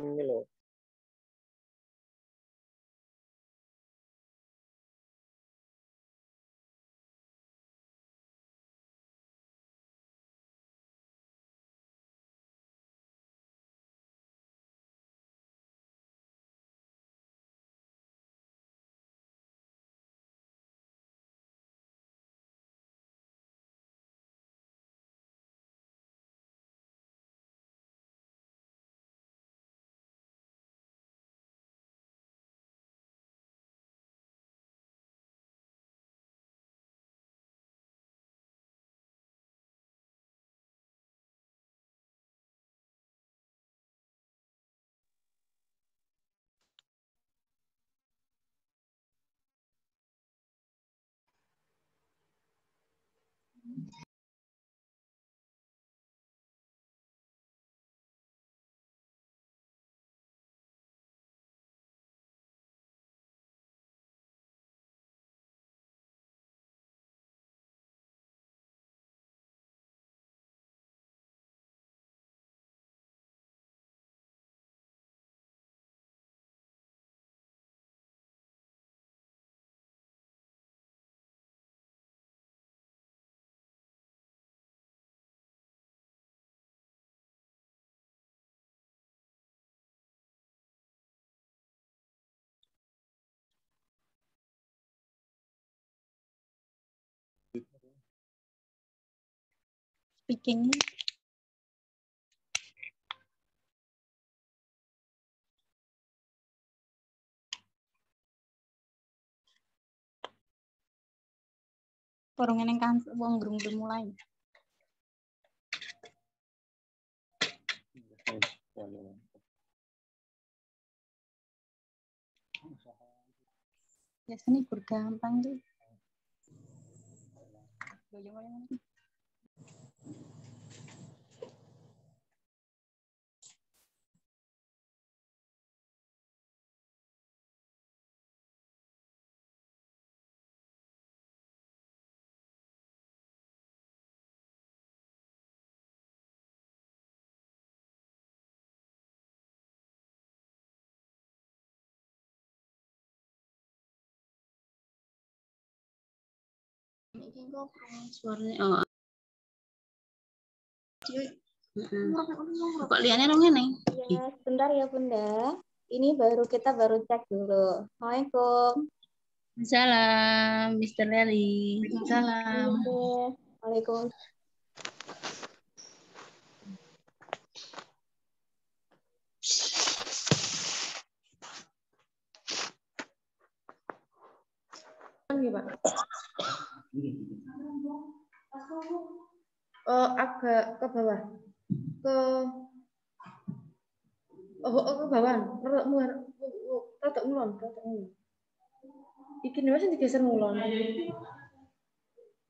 ini loh. Speaking. Porongnya yang kan wong gerung mulai. Biasanya gampang tuh. Suaranya kok lihatnya dong nih? Ya, sebentar ya Bunda. Ini kita baru cek dulu. Assalamualaikum. Salam, Mr. Leli. Salam. Waalaikumsalam. Pak. Agak ke bawah. Ke ke bawah. Rada ngulon. Iki wis digeser ngulon.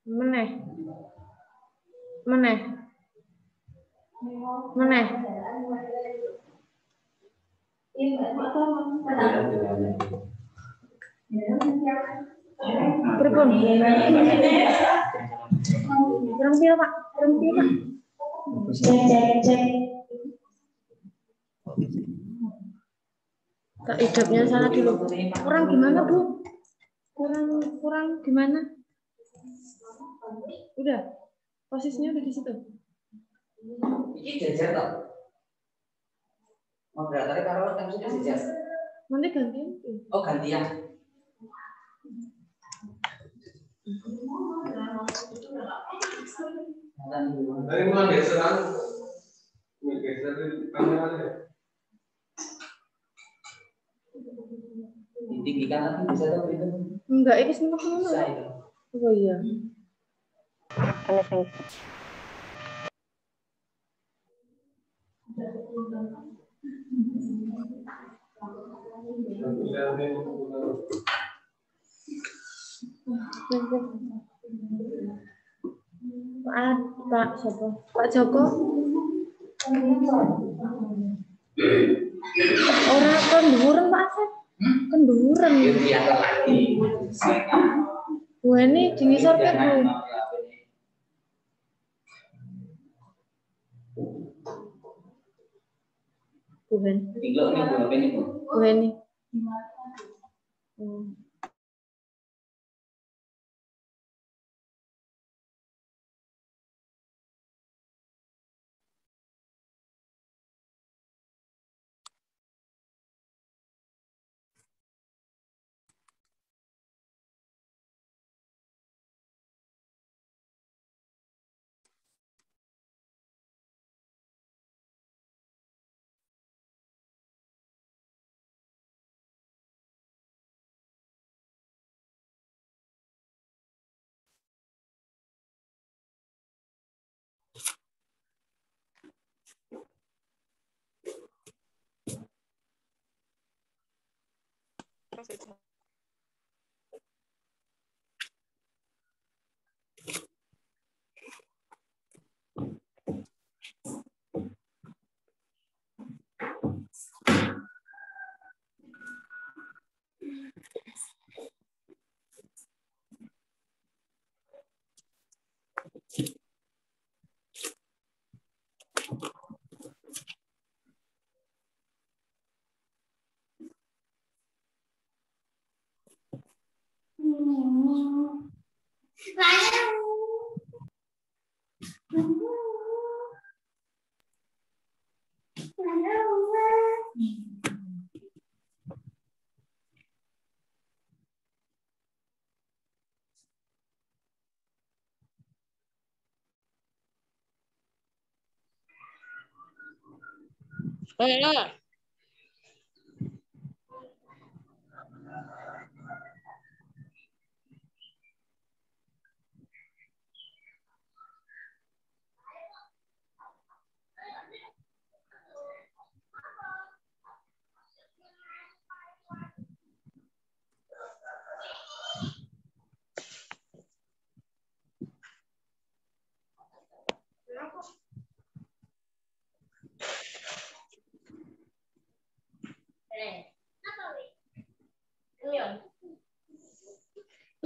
Meneh. Pripun? Berhenti, Pak. Kak hidupnya sana dulu. Kurang gimana, Bu? Kurang gimana? Udah. Posisinya udah di situ. Ini jajar toh. Moderatornya karo kan sudah jajar. Nanti gantian. Oh, gantian. Dari mulai geseran. Geseran kameranya. Ditinggikan nanti bisa tuh itu. Enggak, ini semua bisa itu. Oh iya. Pak Joko. Orang kenduren Pak Asep. Kenduren. Bu ini dingisor ke Bu. Tuhan. Tiga nih berapa ini bu? Tuhan nih.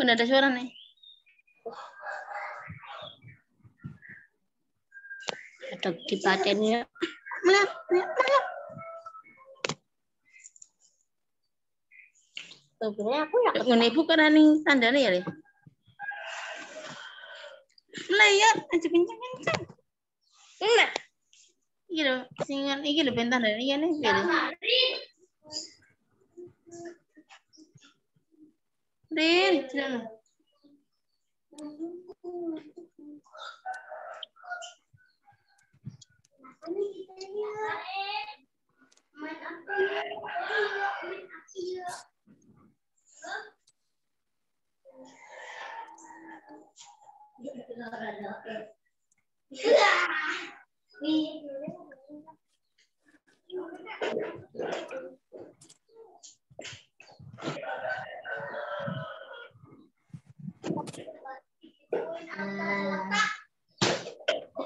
Udah ada suara nih. Ada kipaten ya. Melihat. Sebenarnya aku ya Ngene ibu kan ning tandane ya, Le. Lihat aja kenceng-kenceng. Enggak. Iki lho, singan iki lho ben tandane iki nih. Rin, sini.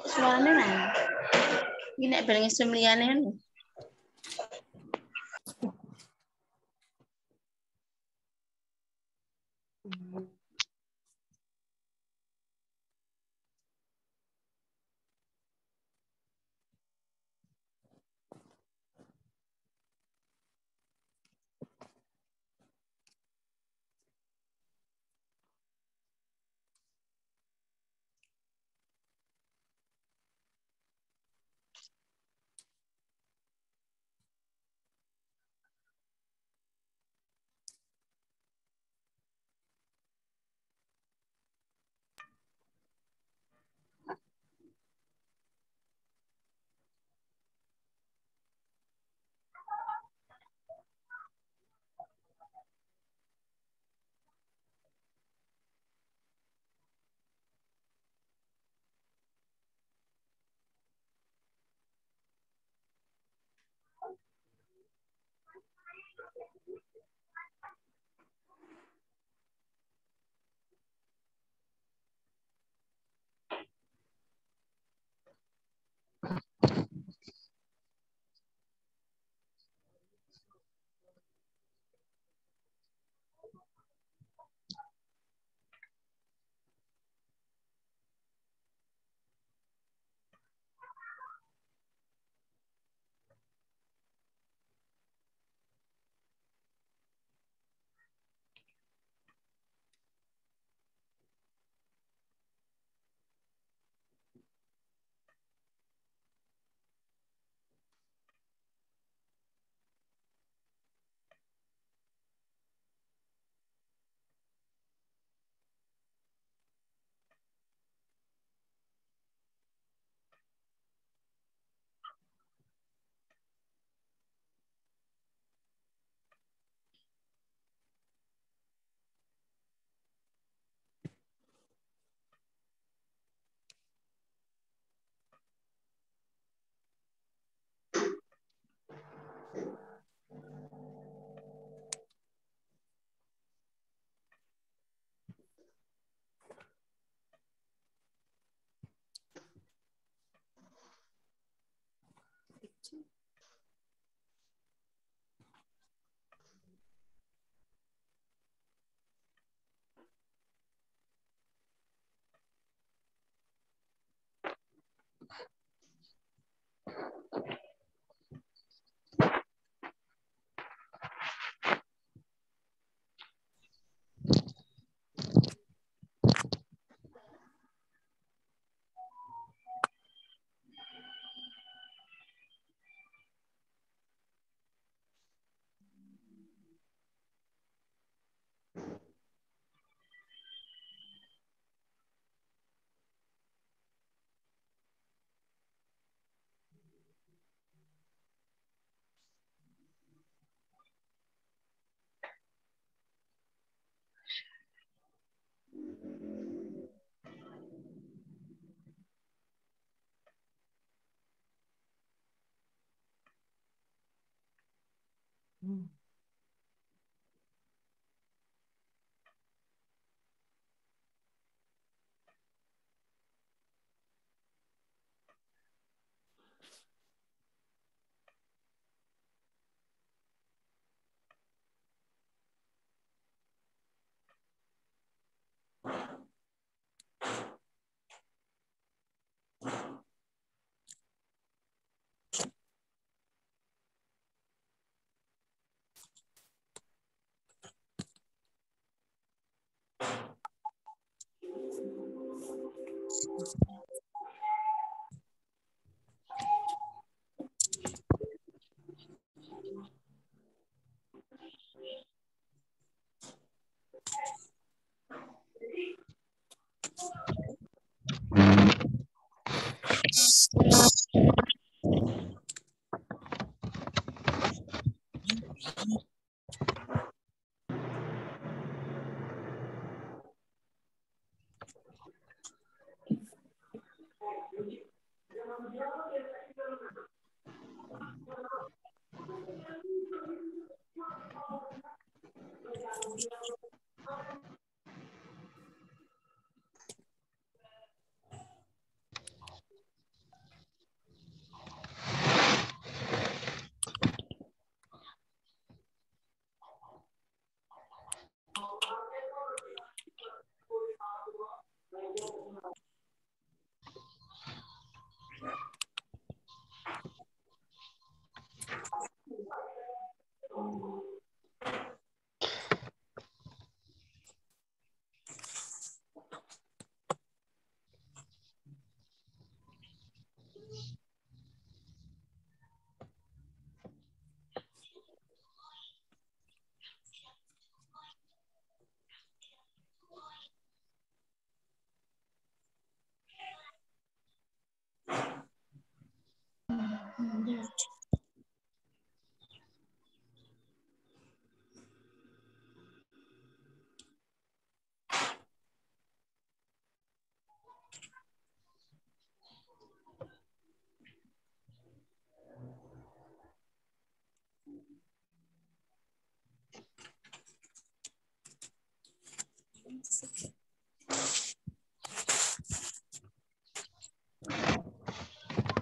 Suaranya nah. Ini nek bareng isem liyane kan.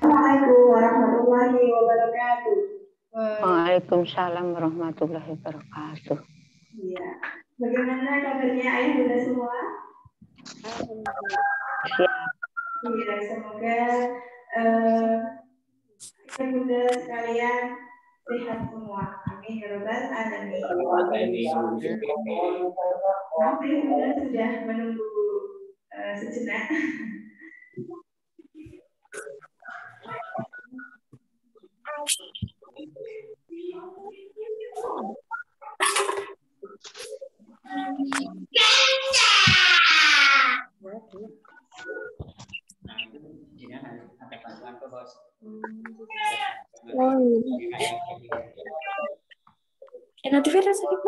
Assalamualaikum warahmatullahi wabarakatuh. Waalaikumsalam warahmatullahi wabarakatuh. Iya. Bagaimana kabarnya ayah bunda semua? Iya, semoga ayah bunda sekalian sehat semua. Amin ya rabbal alamin. Maaf ayah bunda sudah menunggu sejenak. Nanti Vera Sadi.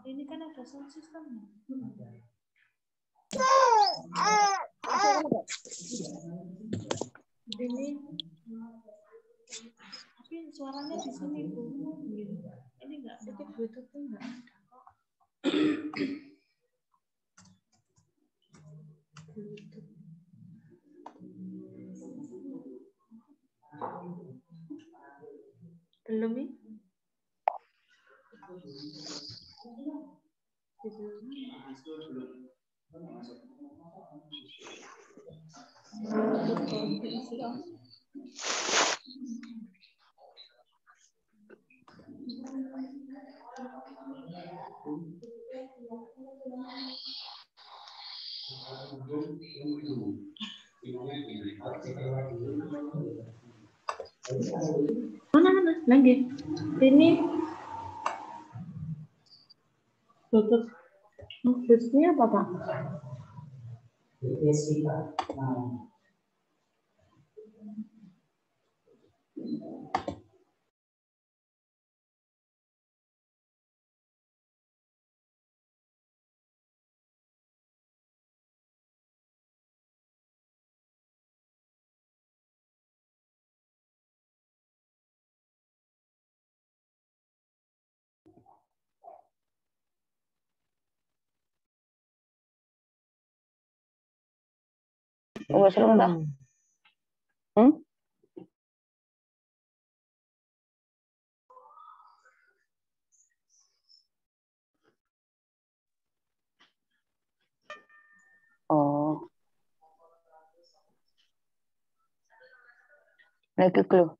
Ini kan ada sound system. Ini tapi suaranya di sini Bu. Ini enggak ada Bluetooth enggak ada kok. Belum nih. Mana? Lagi. Ini. Tutup. Ini apa, Pak? Wes mbah. Oh. Lagi clue.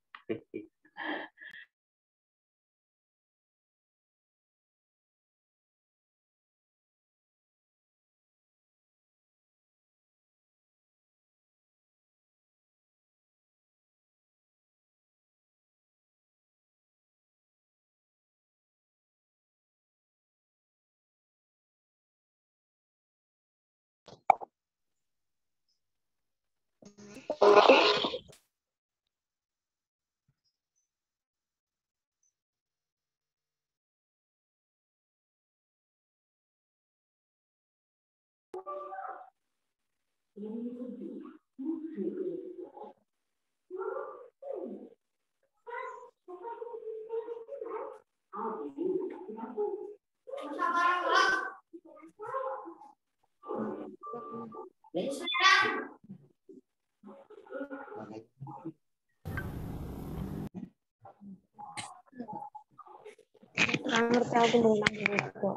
Ngerti aku berenang gitu.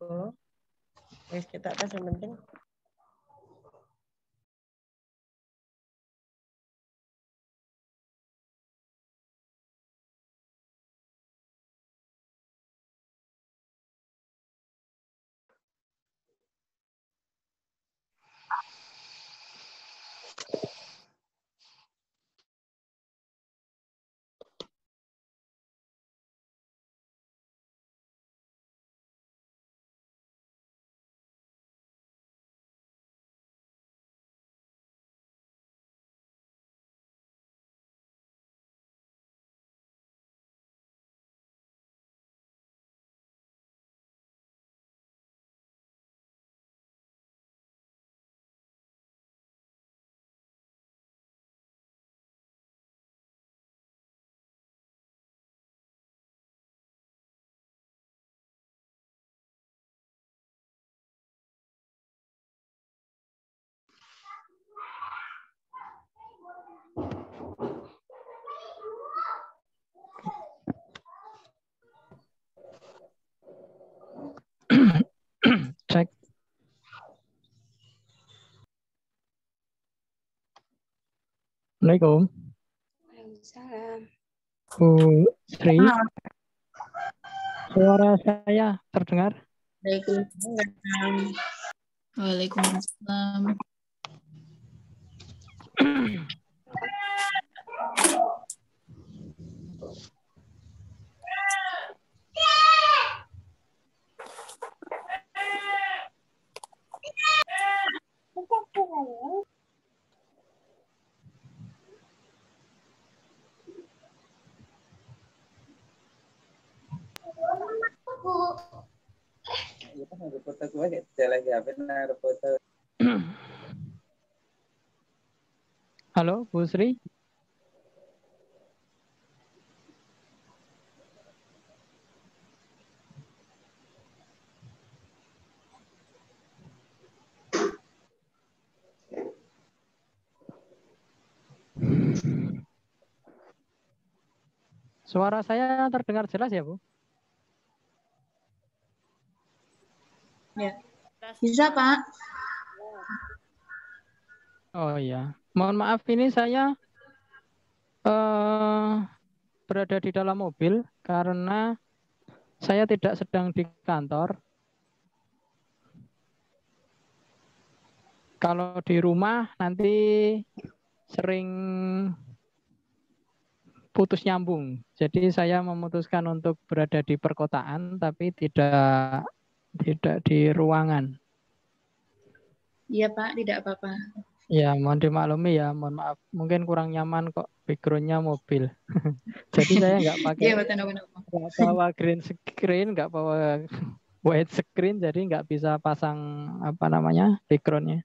Oh, wis kita tes yang penting. Assalamualaikum. Waalaikumsalam. Bu Sri, suara saya terdengar? Waalaikumsalam. Waalaikumsalam. Halo, Bu Sri. Suara saya terdengar jelas ya, Bu? Ya. Bisa, Pak. Oh iya. Mohon maaf, ini saya berada di dalam mobil karena saya tidak sedang di kantor. Kalau di rumah nanti sering putus nyambung. Jadi saya memutuskan untuk berada di perkotaan tapi tidak di ruangan. Iya, Pak, tidak apa-apa. Ya, mohon dimaklumi ya, mohon maaf. Mungkin kurang nyaman kok background-nya mobil. Jadi saya nggak bawa green screen, nggak bawa white screen, jadi nggak bisa pasang background-nya.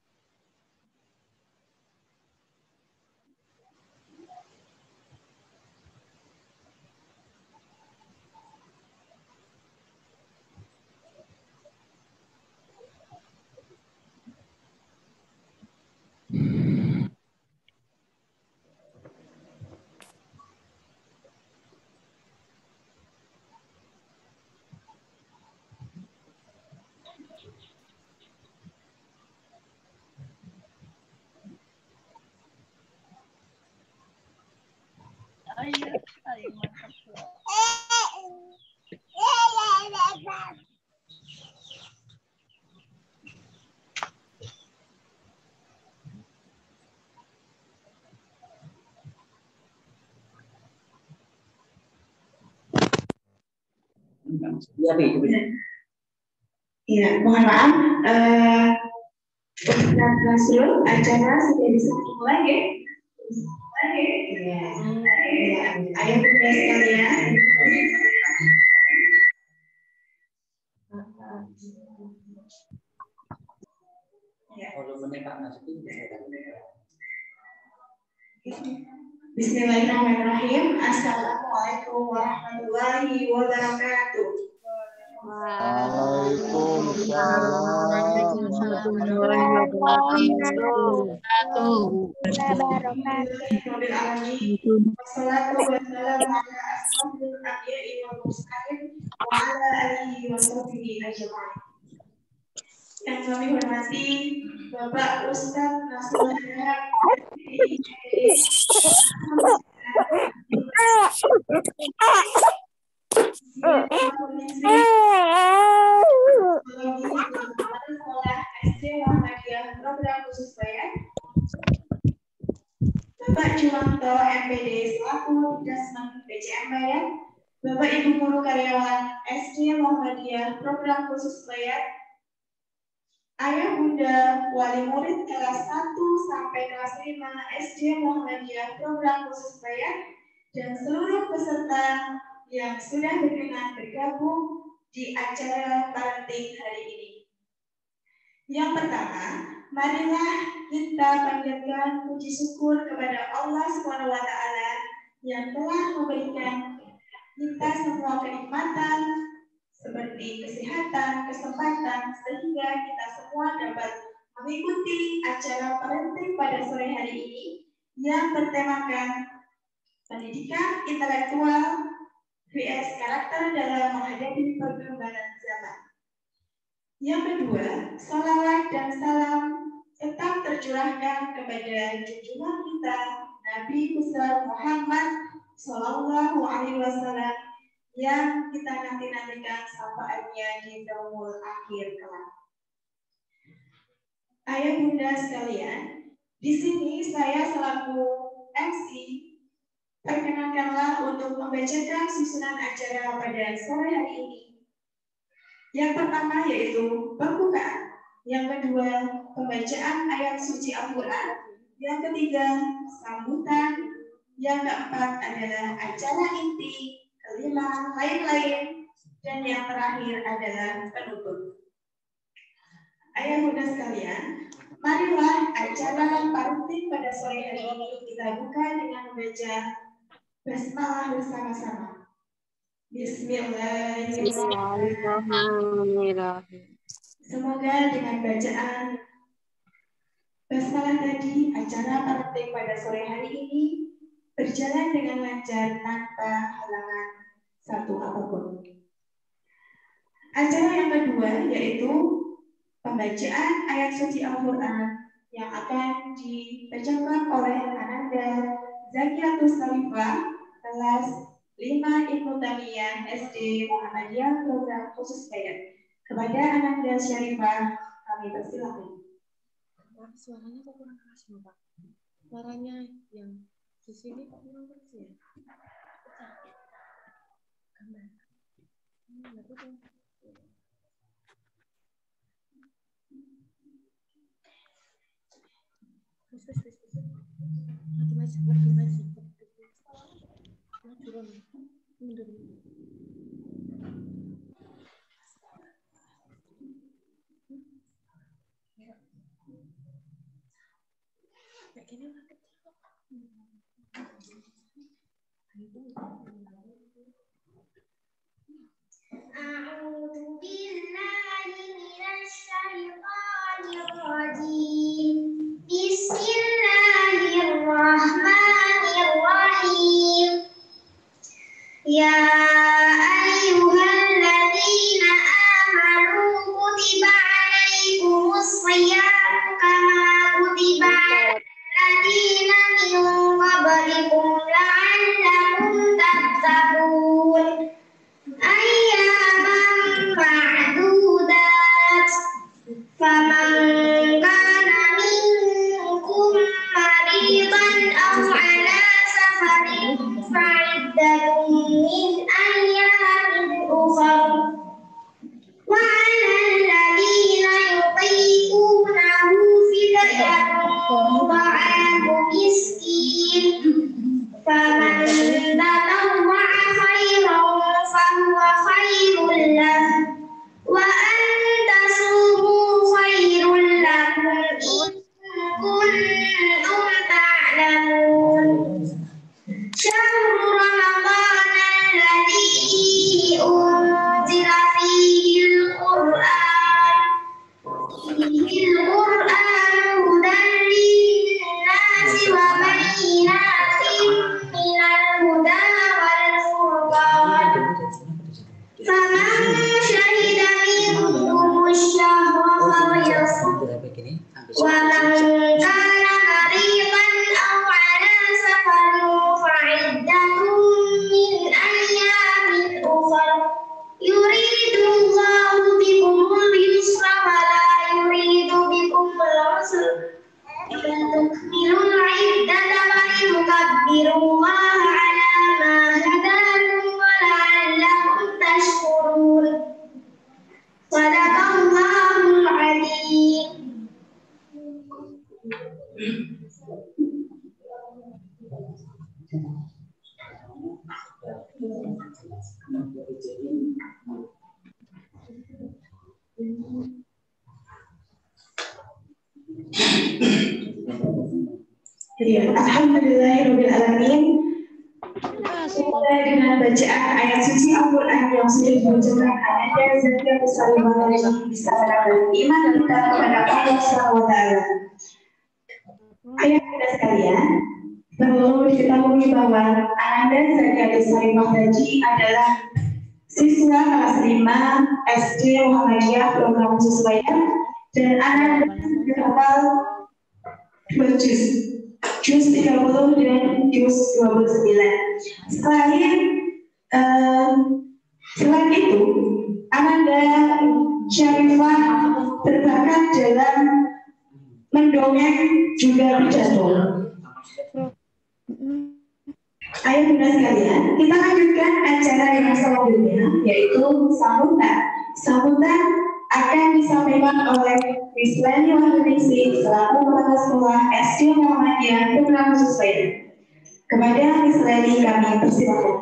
Iya, mohon maaf. Ustaz Nasrul, acara sudah bisa dimulai ya? Iya. Ayo bunda sekalian. Bismillahirrahmanirrahim. Assalamualaikum warahmatullahi wabarakatuh. Yang kami hormati Bapak Ustadz Nasrul Harahap, Bapak Juwanto MPD selaku Dasman PCM Bayat, Bapak Ibu Guru Karyawan SD Muhammadiyah Program Khusus Bayat, Ayah Bunda Wali Murid kelas 1 sampai kelas 5 SD Muhammadiyah Program Khusus Bayat, dan seluruh peserta yang sudah berkenan bergabung di acara parenting hari ini. Yang pertama, marilah kita panjatkan puji syukur kepada Allah SWT yang telah memberikan kita semua kenikmatan seperti kesehatan, kesempatan, sehingga kita semua dapat mengikuti acara parenting pada sore hari ini yang bertemakan pendidikan intelektual vs karakter dalam menghadapi perkembangan zaman. Yang kedua, salawat dan salam tetap tercurahkan kepada junjungan kita Nabi besar Muhammad Shallallahu Alaihi Wasallam yang kita nanti-nantikan syafaatnya di yaumul akhir kelak. Ayah bunda sekalian, di sini saya selaku MC perkenankanlah untuk membacakan susunan acara pada sore hari ini. Yang pertama yaitu pembukaan, yang kedua pembacaan ayat suci Al-Quran, yang ketiga sambutan, yang keempat adalah acara inti, kelima lain-lain, dan yang terakhir adalah penutup. Ayah bunda sekalian, marilah acara parenting pada sore hari ini kita buka dengan membaca basmalah bersama-sama. Bismillahirrahmanirrahim. Semoga dengan bacaan basmalah tadi, acara parenting pada sore hari ini berjalan dengan lancar tanpa halangan satu apapun. Acara yang kedua yaitu pembacaan ayat suci Al-Quran yang akan dibacakan oleh Ananda Zakiatus Salifah kelas 5 Ibnu Tamiyah SD Muhammadiyah program khusus Bayat. Kepada Ananda Syarifah kami persilakan. Suaranya kok kurang keras ya, Pak? Suaranya yang di sini kok kurang keras ya? Gambar. A'udzu billahi minasy syaithanir rajim. Bismillahirrahmanirrahim. Ya ayyuhalladzina amanu kutiba alaikumus shiyam kama kutiba alal ladzina min qablikum la'allakum tattaqun. Ayyaman ma'dudat. Faman kana minkum maridan aw ala safarin fa'iddatun min ayyamin ukhar. Wa 'alal ladzina yutiqunahu fidyatun ta'amu miskin. Faman tatawwa'a khairan fahuwa khairul lahu. Wa antasumu khairul lakum in kuntum ta'lamun. Syahrul Ramadan alladzi unzila fihil Qur'an hudan lin-nasi wa bayyinatin minal huda wal furqan. Faman syahida minkumus syahra falyasum. Wa man kana maridan aw ala safarin fa'iddatun min ayyamin ukhar. Yuridullahu bikumul yusra wa la yuridu bikumul usra. Litukmilul iddata wa litukabbirullaha ala ma hadakum wa la'allakum tashkurun. Shadaqallahul adzim. Alhamdulillahirabbil alamin. Mulai dengan bacaan ayat suci Al-Quran yang sudah dibacakan Ananda Zakiatus Salifah bisa menambah iman kita kepada Allah SWT. Ayah bunda sekalian, perlu diketahui bahwa Ananda Zakiatus Salifah tadi adalah siswa kelas 5 SD Muhammadiyah program khusus Bayat, dan Ananda berhafal 2 juz 30 dengan Juz 29. Selain itu, Ananda Syarifah berbakat dalam mendongeng juga pidato. Ayo bunda sekalian, kita lanjutkan acara yang selanjutnya, yaitu sambutan. Sambutan akan disampaikan oleh Miss Leni Wahyuningsih selaku Kepala Sekolah SD Muhammadiyah Program Khusus Bayan. Kepada Miss Leni kami persilakan.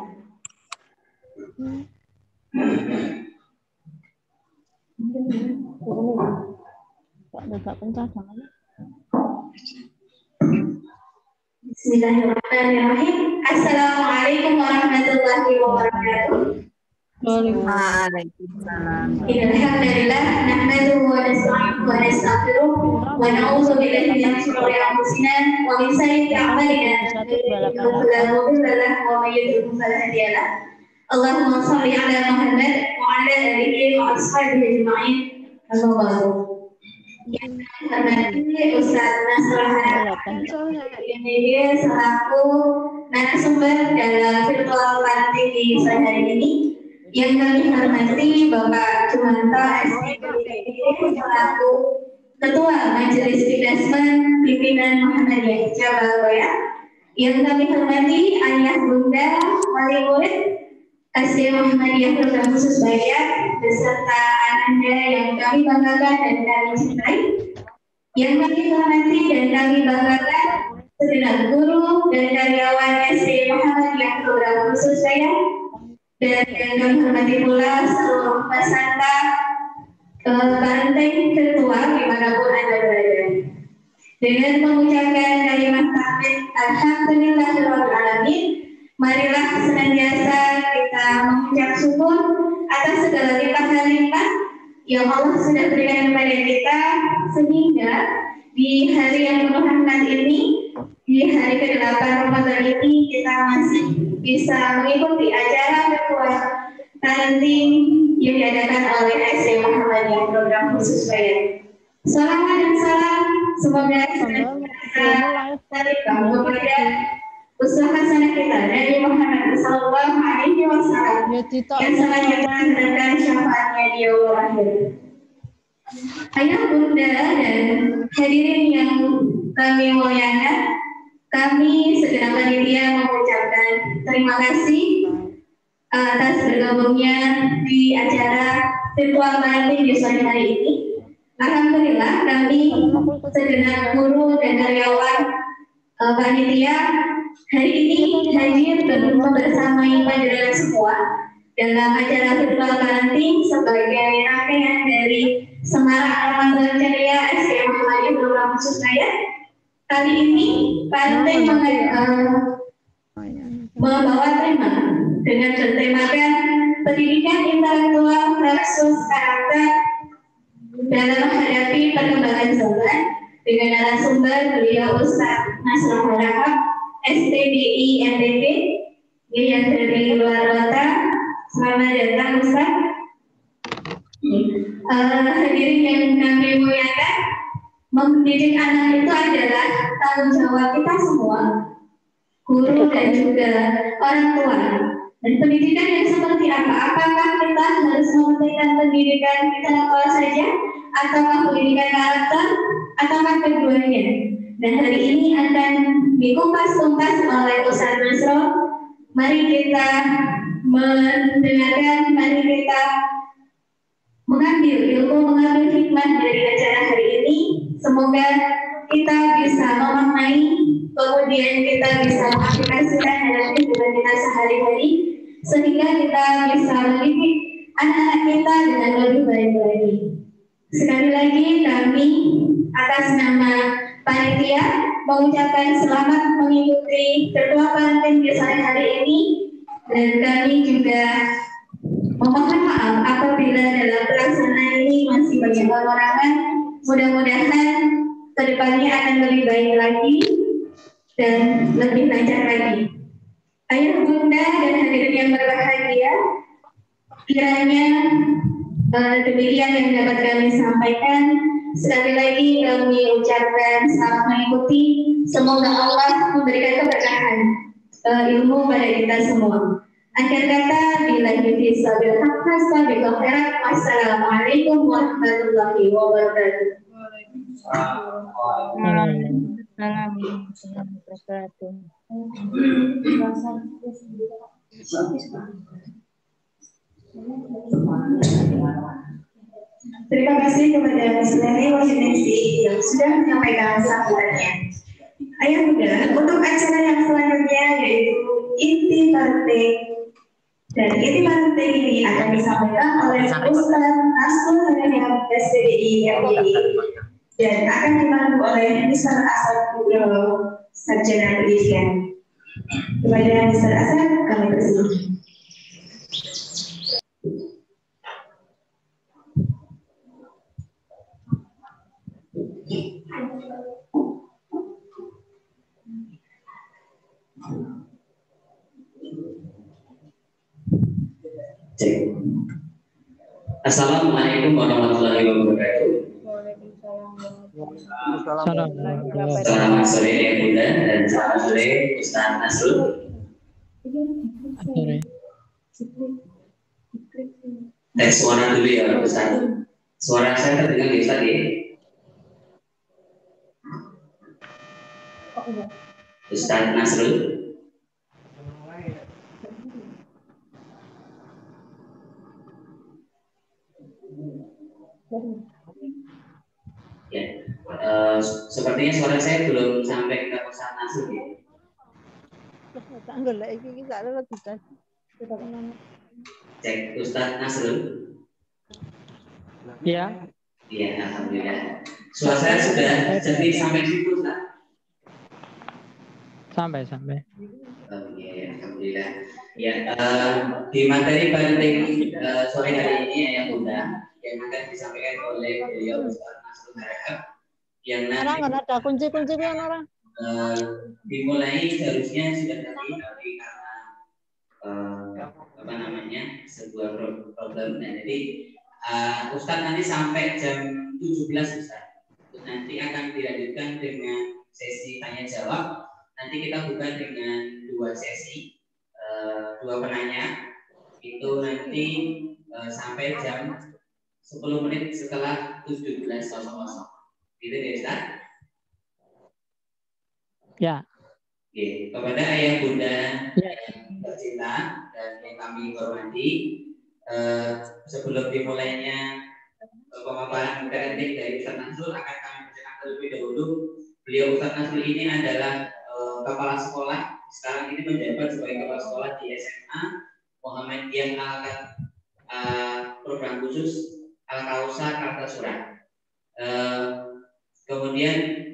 Bismillahirrahmanirrahim. Assalamualaikum warahmatullahi wabarakatuh. Waalaikumsalam. Alhamdulillah, nahmaduhu wa nasta'inuhu wa nastaghfiruh wa na'udzu billahi min shururi anfusina wa min sayyiati a'malina. Innahu la mudilla lahu wa may yudlil fala hadiya lahu. Allahumma shalli ala Muhammad wa ala alihi wa ashabihi ajma'in. Amma ba'du. Yang hormati Ustaz Nasrul ini selaku narasumber dalam virtual planting di sore hari ini. Yang kami hormati Bapak Jumanta SPDD selaku Ketua Majelis Pidasman Pimpinan Muhammadiyah Jabalabaya. Yang kami hormati Ayah Bunda Wali Murid SD Muhammadiyah Program Khusus Bayan beserta Ananda yang kami banggakan dan kami cintai. Yang kami hormati dan kami banggakan segenap guru dan karyawan SD Muhammadiyah Program Khusus Bayan. Dan yang kami hormati pula seluruh peserta banteng virtual dimanapun Anda berada. Dengan mengucapkan kalimat tahmid Alhamdulillahirrahmanirrahim, marilah senantiasa kita mengucap syukur atas segala limpahan-limpah yang Allah sudah berikan kepada kita, sehingga di hari yang penuh rahmat ini, di hari ke-8 Ramadan ini, kita masih bisa mengikuti acara virtual parenting yang diadakan oleh SD Muhammadiyah Program Khusus Bayan. Selamat dan salam, semoga senantiasa terlibat kepada usaha hasanah kita dari Muhammad Sallallahu Alaihi Wasallam yang selanjutnya mendatangkan syafaatnya di yaumul akhir. Ayah bunda dan hadirin yang kami muliakan, kami segenap panitia mengucapkan terima kasih atas bergabungnya di acara virtual parenting di sore hari ini. Alhamdulillah kami segenap guru dan karyawan panitia hari ini hadir membersamai panjenengan semua dalam acara virtual parenting sebagai rangkaian dari Semarak Ramadan Ceria SD Muhammadiyah Program Khusus Bayan. Kali ini parenting membawa tema dengan bertemakan pendidikan intelektual versus karakter dalam menghadapi perkembangan zaman dengan narasumber beliau Ustaz Nasrul Harahap STDI NTT yang dari luar kota. Selamat datang Ustaz. Hadirin yang kami muliakan, mendidik anak itu adalah tanggung jawab kita semua, guru dan juga orang tua. Dan pendidikan yang seperti apa? Apakah kita harus mementingkan pendidikan intelektual saja, ataukah pendidikan karakter, ataukah keduanya? Dan hari ini akan dikupas tuntas oleh Ustaz Nasrul. Mari kita mendengarkan, mari kita mengambil ilmu, mengambil hikmah dari acara hari ini. Semoga kita bisa memaknai, kemudian kita bisa mengaplikasikan dalam kehidupan kita sehari-hari, sehingga kita bisa mendidik anak-anak kita dengan lebih baik lagi. Sekali lagi kami atas nama panitia mengucapkan selamat mengikuti virtual parenting di sore hari ini, dan kami juga memohon maaf apabila dalam pelaksanaan ini masih banyak kekurangan. Mudah-mudahan kedepannya akan lebih baik lagi dan lebih lancar lagi. Ayah bunda dan hadirin yang berbahagia, kiranya demikian yang dapat kami sampaikan. Sekali lagi kami ucapkan selamat mengikuti. Semoga Allah memberikan keberkahan ilmu pada kita semua. Akhir kata, billahi taufiq wal hidayah. Wassalamualaikum warahmatullahi wabarakatuh. Terima kasih kepada Mas Leni Wasinesi yang sudah menyampaikan sambutannya. Ayah Bunda, untuk acara yang selanjutnya yaitu inti partai. Dan inti partai ini akan disampaikan oleh Ustaz Nasrul Hadiah SPDI MPD dan akan dipandu oleh Mr. Asad Nugroho, Sarjana Pendidikan. Kepada Mr. Asad, kami persilakan. Assalamualaikum warahmatullahi wabarakatuh. Selamat sore Bunda dan selamat sore Ustaz Nasrul. Tes suara dulu ya Ustaz. Suara saya terdengar ya Ustaz ya? Ustaz Nasrul. Ya, sepertinya suara saya belum sampai ke Ustaz Nasrul ya. Cek Ustaz Nasrul. Ya. Iya, alhamdulillah. Suara saya sudah jadi sampai situ Ustaz. Sampai. Oh iya, alhamdulillah. Ya, di materi penting sore hari ini ya Bunda yang akan disampaikan oleh beliau Ustaz Nasrul Harahap yang nanti ada kunci-kuncinya orang. Dimulai seharusnya sudah tadi tapi karena sebuah problem. Nah, jadi Ustaz nanti sampai jam 17 Ustaz. Nanti akan dilanjutkan dengan sesi tanya jawab. Nanti kita buka dengan 2 sesi, 2 penanya. Itu nanti sampai jam 10 menit setelah 17.00. Gitu ya Ustaz? Ya. Oke, kepada ayah bunda yang tercinta dan yang kami hormati, sebelum dimulainya pemaparan parenting dari Ustaz Nasrul akan kami bacakan terlebih dahulu. Beliau Ustaz Nasrul ini adalah kepala sekolah, sekarang ini menjabat sebagai kepala sekolah di SMA Muhammadiyah program khusus Al-Kausar Kartasura. Kemudian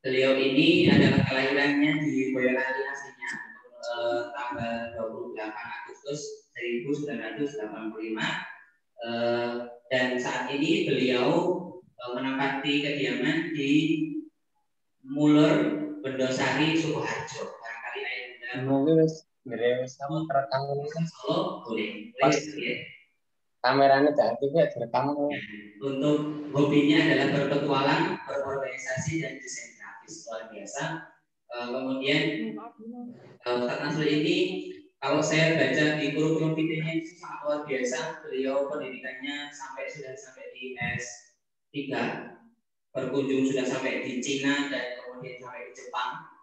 beliau ini adalah kelahirannya di Boyolali aslinya tanggal 28 Agustus 1985 dan saat ini beliau menempati kediaman di Mulur Bendosari Sukoharjo. Barangkali ayah mungkin wis kamu terekam kan Solo boleh ya. Kameranya tak aktif ya terekam. Untuk hobinya adalah berpetualang, berorganisasi dan desain grafis luar biasa. Kemudian Ustaz Nasrul ini kalau saya baca di kurikulum vitae-nya itu sangat luar biasa. Beliau pendidikannya sudah sampai di S3, berkunjung sudah sampai di Cina dan kemudian sampai di Jepang.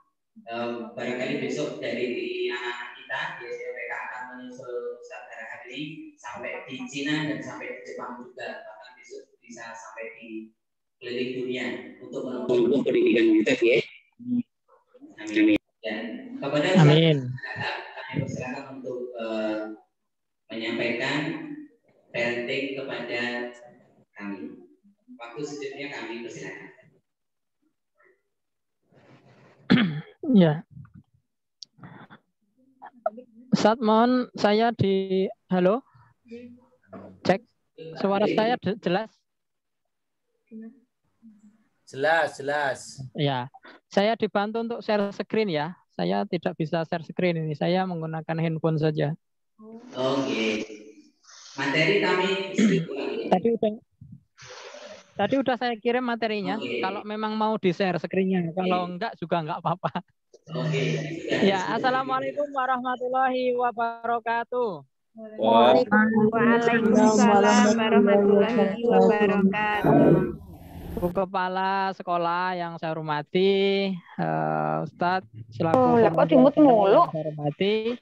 Barangkali besok dari anak-anak kita di SDPK akan menyusul Ustaz Harahap ini sampai di Cina dan sampai di Jepang juga, bahkan besok bisa sampai di keliling dunia untuk menempuh pendidikan kita ya. Amin. Dan kepada Amin. kami persilakan untuk menyampaikan parenting kepada kami. Waktu selanjutnya kami persilakan. Ya. Saat mohon saya di halo. Cek suara saya jelas? Jelas. Ya. Saya dibantu untuk share screen ya. Saya tidak bisa share screen ini. Saya menggunakan handphone saja. Oke. Materi kami Tadi udah saya kirim materinya. Kalau memang mau di-share screen-nya, kalau enggak juga enggak apa-apa. Oke, Ya, assalamualaikum warahmatullahi wabarakatuh. Waalaikumsalam warahmatullahi wabarakatuh. Bu Kepala Sekolah yang saya hormati, Ustadz selaku yang saya hormati,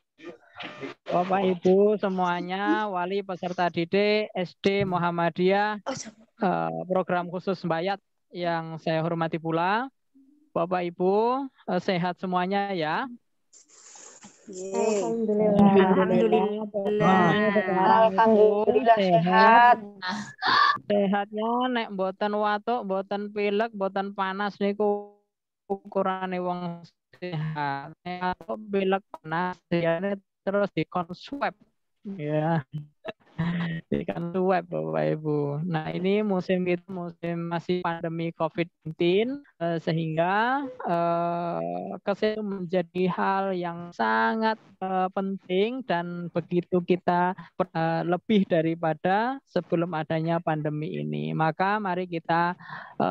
Bapak Ibu semuanya, wali peserta didik SD Muhammadiyah, program khusus Bayat yang saya hormati pula, Bapak Ibu sehat semuanya ya. Alhamdulillah sehat. Sehatnya nek mboten watuk, mboten pilek, mboten panas niku ukurane wong sehat. Nek pilek panas ya terus dikon swab. Ya. Dikon swab Bapak Ibu. Nah, ini musim masih pandemi COVID-19 sehingga kesehatan menjadi hal yang sangat penting dan begitu kita lebih daripada sebelum adanya pandemi ini. Maka mari kita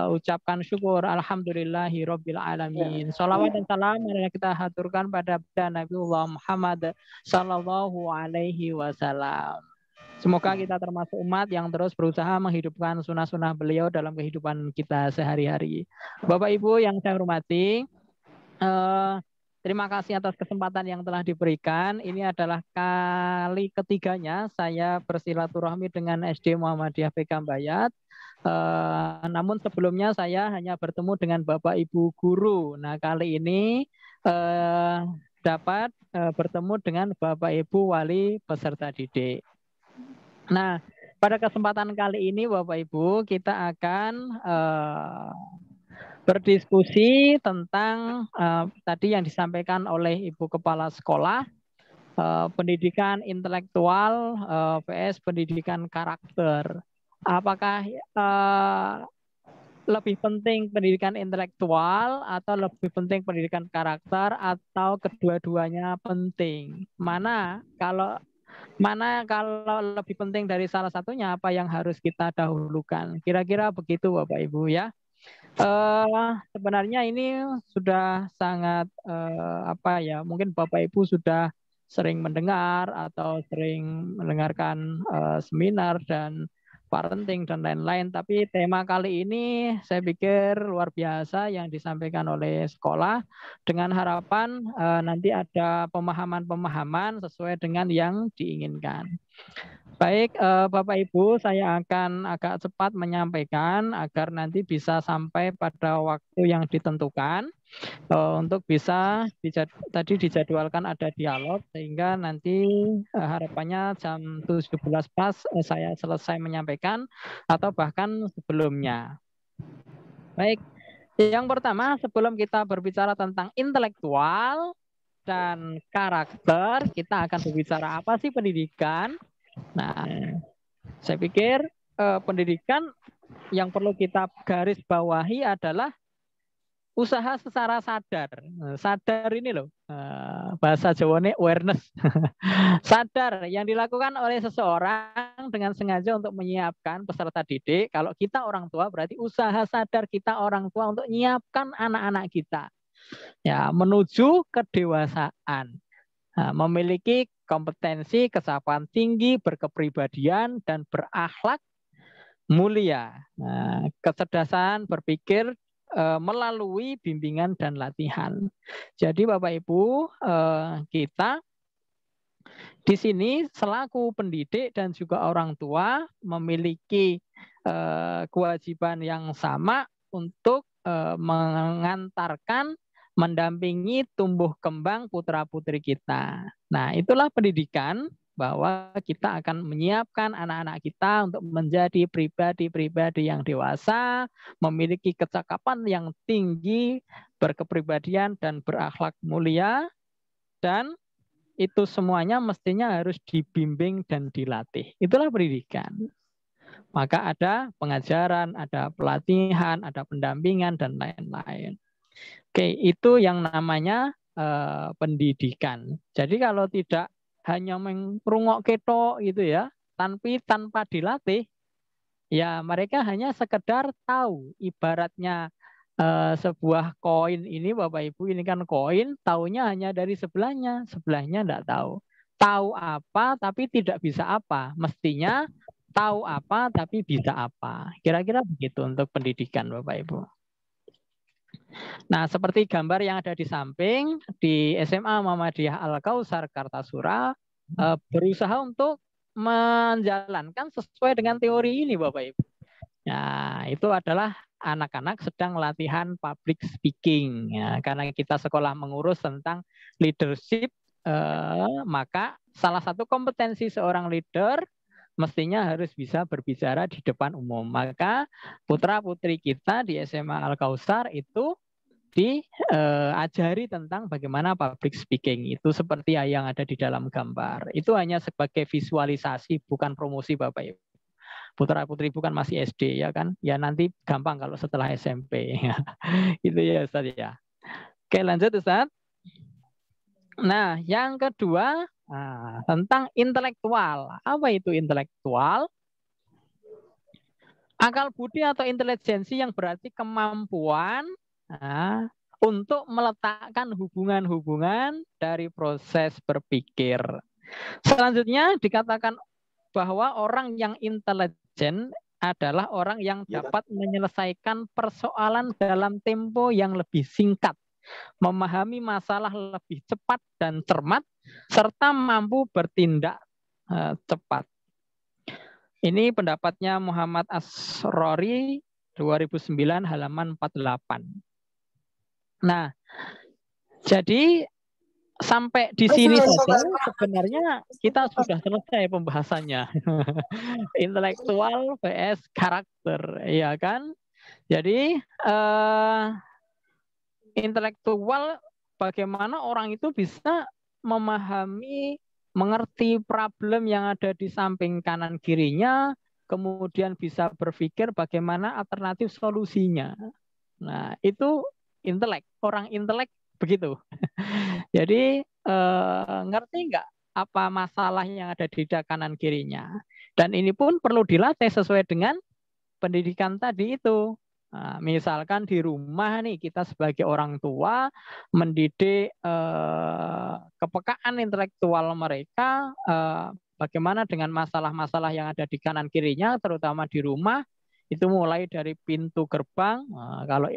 ucapkan syukur alhamdulillahirabbil alamin. Shalawat dan salam mari kita haturkan pada Nabiullah Muhammad sallallahu alaihi wasallam. Semoga kita termasuk umat yang terus berusaha menghidupkan sunnah-sunnah beliau dalam kehidupan kita sehari-hari. Bapak Ibu yang saya hormati, terima kasih atas kesempatan yang telah diberikan. Ini adalah kali ketiganya saya bersilaturahmi dengan SD Muhammadiyah PK Bayat. Namun sebelumnya saya hanya bertemu dengan Bapak Ibu guru. Nah, kali ini dapat bertemu dengan Bapak Ibu wali peserta didik. Nah, pada kesempatan kali ini Bapak Ibu kita akan berdiskusi tentang tadi yang disampaikan oleh Ibu Kepala Sekolah, pendidikan intelektual vs pendidikan karakter. Apakah lebih penting pendidikan intelektual atau lebih penting pendidikan karakter atau kedua-duanya penting? Mana kalau lebih penting dari salah satunya, apa yang harus kita dahulukan? Kira-kira begitu Bapak Ibu ya. Sebenarnya ini sudah sangat mungkin Bapak Ibu sudah sering mendengar atau sering mendengarkan seminar dan parenting dan lain-lain, tapi tema kali ini saya pikir luar biasa yang disampaikan oleh sekolah dengan harapan nanti ada pemahaman-pemahaman sesuai dengan yang diinginkan. Baik, Bapak Ibu, saya akan agak cepat menyampaikan agar nanti bisa sampai pada waktu yang ditentukan. Untuk bisa tadi dijadwalkan ada dialog sehingga nanti harapannya jam 17 pas saya selesai menyampaikan atau bahkan sebelumnya. Baik, yang pertama sebelum kita berbicara tentang intelektual dan karakter, kita akan berbicara apa sih pendidikan. Nah, saya pikir pendidikan yang perlu kita garis bawahi adalah usaha secara sadar. Sadar ini loh, bahasa Jawanya awareness. Sadar yang dilakukan oleh seseorang dengan sengaja untuk menyiapkan peserta didik. Kalau kita orang tua berarti usaha sadar kita orang tua untuk menyiapkan anak-anak kita ya menuju kedewasaan. Memiliki kompetensi, kesabaran tinggi, berkepribadian dan berakhlak mulia. Kecerdasan berpikir melalui bimbingan dan latihan. Jadi Bapak Ibu, kita di sini selaku pendidik dan juga orang tua memiliki kewajiban yang sama untuk mengantarkan, mendampingi tumbuh kembang putra-putri kita. Nah, itulah pendidikan, bahwa kita akan menyiapkan anak-anak kita untuk menjadi pribadi-pribadi yang dewasa, memiliki kecakapan yang tinggi, berkepribadian dan berakhlak mulia, dan itu semuanya mestinya harus dibimbing dan dilatih. Itulah pendidikan. Maka ada pengajaran, ada pelatihan, ada pendampingan, dan lain-lain. Oke, itu yang namanya pendidikan. Jadi kalau tidak hanya merungok ketok gitu ya, tanpa dilatih, ya mereka hanya sekedar tahu. Ibaratnya sebuah koin ini Bapak Ibu, ini kan koin, taunya hanya dari sebelahnya enggak tahu. Tahu apa tapi tidak bisa apa. Mestinya tahu apa tapi bisa apa. Kira-kira begitu untuk pendidikan Bapak Ibu. Nah, seperti gambar yang ada di samping, di SMA Muhammadiyah Al-Kautsar Kartasura berusaha untuk menjalankan sesuai dengan teori ini Bapak Ibu. Nah, itu adalah anak-anak sedang latihan public speaking. Ya, karena kita sekolah mengurus tentang leadership, maka salah satu kompetensi seorang leader mestinya harus bisa berbicara di depan umum. Maka putra-putri kita di SMA Al-Kautsar itu diajari tentang bagaimana public speaking. Itu seperti yang ada di dalam gambar. Itu hanya sebagai visualisasi, bukan promosi Bapak Ibu. Putra-putri bukan masih SD ya kan? Ya nanti gampang kalau setelah SMP. Itu ya Ustaz ya. Oke, lanjut Ustaz. Nah, yang kedua tentang intelektual. Apa itu intelektual? Akal budi atau intelijensi yang berarti kemampuan untuk meletakkan hubungan-hubungan dari proses berpikir. Selanjutnya dikatakan bahwa orang yang intelijen adalah orang yang dapat menyelesaikan persoalan dalam tempo yang lebih singkat, memahami masalah lebih cepat dan cermat, serta mampu bertindak cepat. Ini pendapatnya Muhammad Asrori 2009 halaman 48. Nah, jadi sampai di sini saja sebenarnya kita sudah selesai pembahasannya. Intelektual vs karakter, ya kan? Jadi intelektual bagaimana orang itu bisa memahami, mengerti problem yang ada di samping kanan kirinya, kemudian bisa berpikir bagaimana alternatif solusinya. Nah, itu intelek, orang intelek begitu. Jadi ngerti nggak apa masalah yang ada di kanan kirinya. Dan ini pun perlu dilatih sesuai dengan pendidikan tadi itu. Nah, misalkan di rumah nih kita sebagai orang tua mendidik kepekaan intelektual mereka bagaimana dengan masalah-masalah yang ada di kanan kirinya, terutama di rumah, itu mulai dari pintu gerbang. Nah, kalau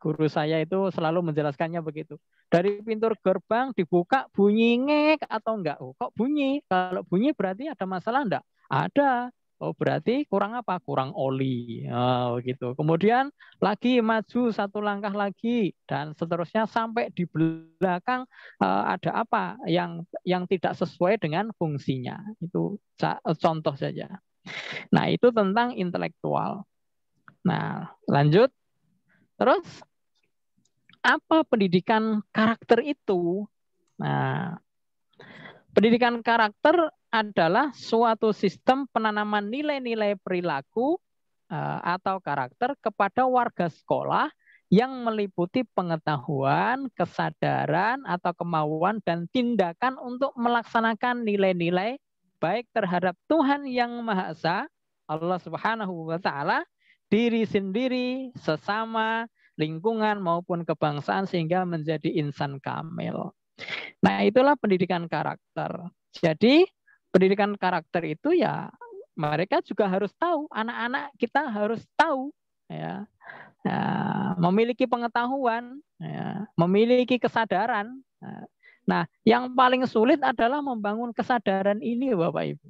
guru saya itu selalu menjelaskannya begitu. Dari pintu gerbang dibuka bunyi ngek atau enggak? Oh, kok bunyi? Kalau bunyi berarti ada masalah enggak? Ada. Oh, berarti kurang apa? Kurang oli. Oh, gitu. Kemudian lagi maju satu langkah lagi dan seterusnya sampai di belakang ada apa yang tidak sesuai dengan fungsinya. Itu contoh saja. Nah, itu tentang intelektual. Nah, lanjut. Terus apa pendidikan karakter itu? Nah, pendidikan karakter adalah suatu sistem penanaman nilai-nilai perilaku atau karakter kepada warga sekolah yang meliputi pengetahuan, kesadaran, atau kemauan dan tindakan untuk melaksanakan nilai-nilai baik terhadap Tuhan Yang Maha Esa, Allah Subhanahu wa Ta'ala, diri sendiri, sesama, lingkungan maupun kebangsaan sehingga menjadi insan kamil. Nah, itulah pendidikan karakter. Jadi pendidikan karakter itu ya mereka juga harus tahu, anak-anak kita harus tahu ya. Memiliki pengetahuan, ya, memiliki kesadaran. Nah, yang paling sulit adalah membangun kesadaran ini Bapak Ibu.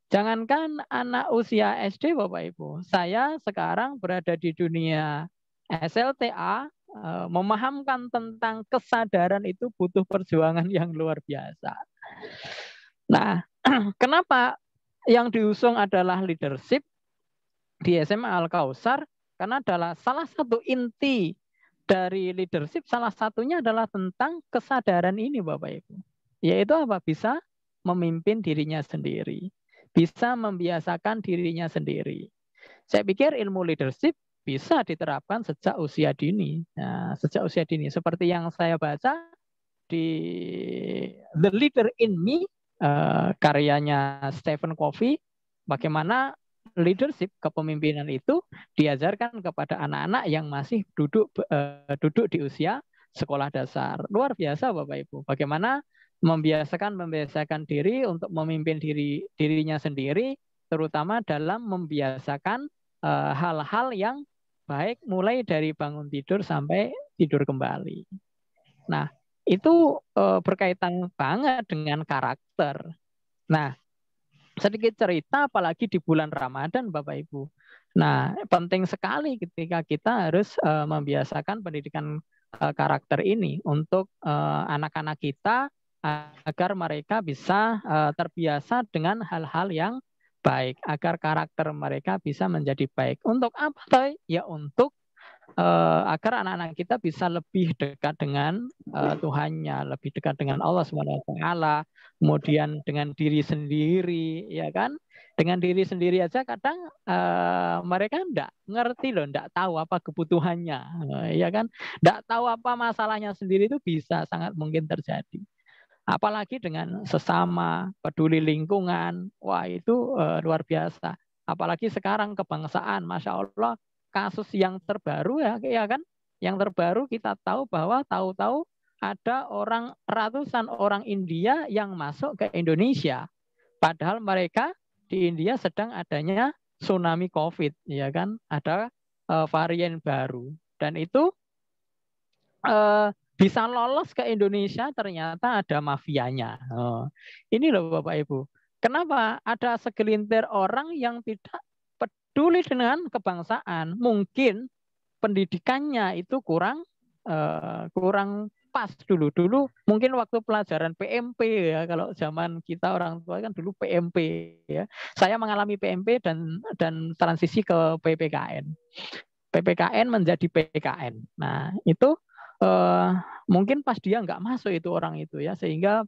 Jangankan anak usia SD Bapak Ibu, saya sekarang berada di dunia SLTA, memahamkan tentang kesadaran itu butuh perjuangan yang luar biasa. Nah, kenapa yang diusung adalah leadership di SMA Al-Kautsar? Karena adalah salah satu inti dari leadership, salah satunya adalah tentang kesadaran ini Bapak Ibu. Yaitu apa? Bisa memimpin dirinya sendiri. Bisa membiasakan dirinya sendiri. Saya pikir ilmu leadership bisa diterapkan sejak usia dini. Nah, sejak usia dini. Seperti yang saya baca di The Leader in Me, karyanya Stephen Covey, bagaimana leadership, kepemimpinan itu diajarkan kepada anak-anak yang masih duduk di usia sekolah dasar. Luar biasa Bapak Ibu. Bagaimana membiasakan diri untuk memimpin dirinya sendiri, terutama dalam membiasakan hal-hal yang baik mulai dari bangun tidur sampai tidur kembali. Nah, itu berkaitan banget dengan karakter. Nah, sedikit cerita apalagi di bulan Ramadan Bapak Ibu. Nah, penting sekali ketika kita harus membiasakan pendidikan karakter ini untuk anak-anak kita agar mereka bisa terbiasa dengan hal-hal yang baik, agar karakter mereka bisa menjadi baik. Untuk apa? Ya untuk agar anak-anak kita bisa lebih dekat dengan Tuhannya, lebih dekat dengan Allah SWT, kemudian dengan diri sendiri, ya kan? Dengan diri sendiri aja kadang mereka enggak ngerti loh, enggak tahu apa kebutuhannya, ya kan? Enggak tahu apa masalahnya sendiri, itu bisa sangat mungkin terjadi. Apalagi dengan sesama, peduli lingkungan, wah itu luar biasa. Apalagi sekarang kebangsaan, Masya Allah, kasus yang terbaru ya kan, yang terbaru kita tahu bahwa tahu-tahu ada ratusan orang India yang masuk ke Indonesia, padahal mereka di India sedang adanya tsunami COVID, ya kan, ada varian baru, dan itu bisa lolos ke Indonesia, ternyata ada mafianya. Ini loh Bapak Ibu. Kenapa? Ada segelintir orang yang tidak peduli dengan kebangsaan. Mungkin pendidikannya itu kurang pas dulu. Dulu mungkin waktu pelajaran PMP ya, kalau zaman kita orang tua kan dulu PMP ya. Saya mengalami PMP dan transisi ke PPKN. PPKN menjadi PKN. Nah, itu mungkin pas dia nggak masuk itu orang itu ya, sehingga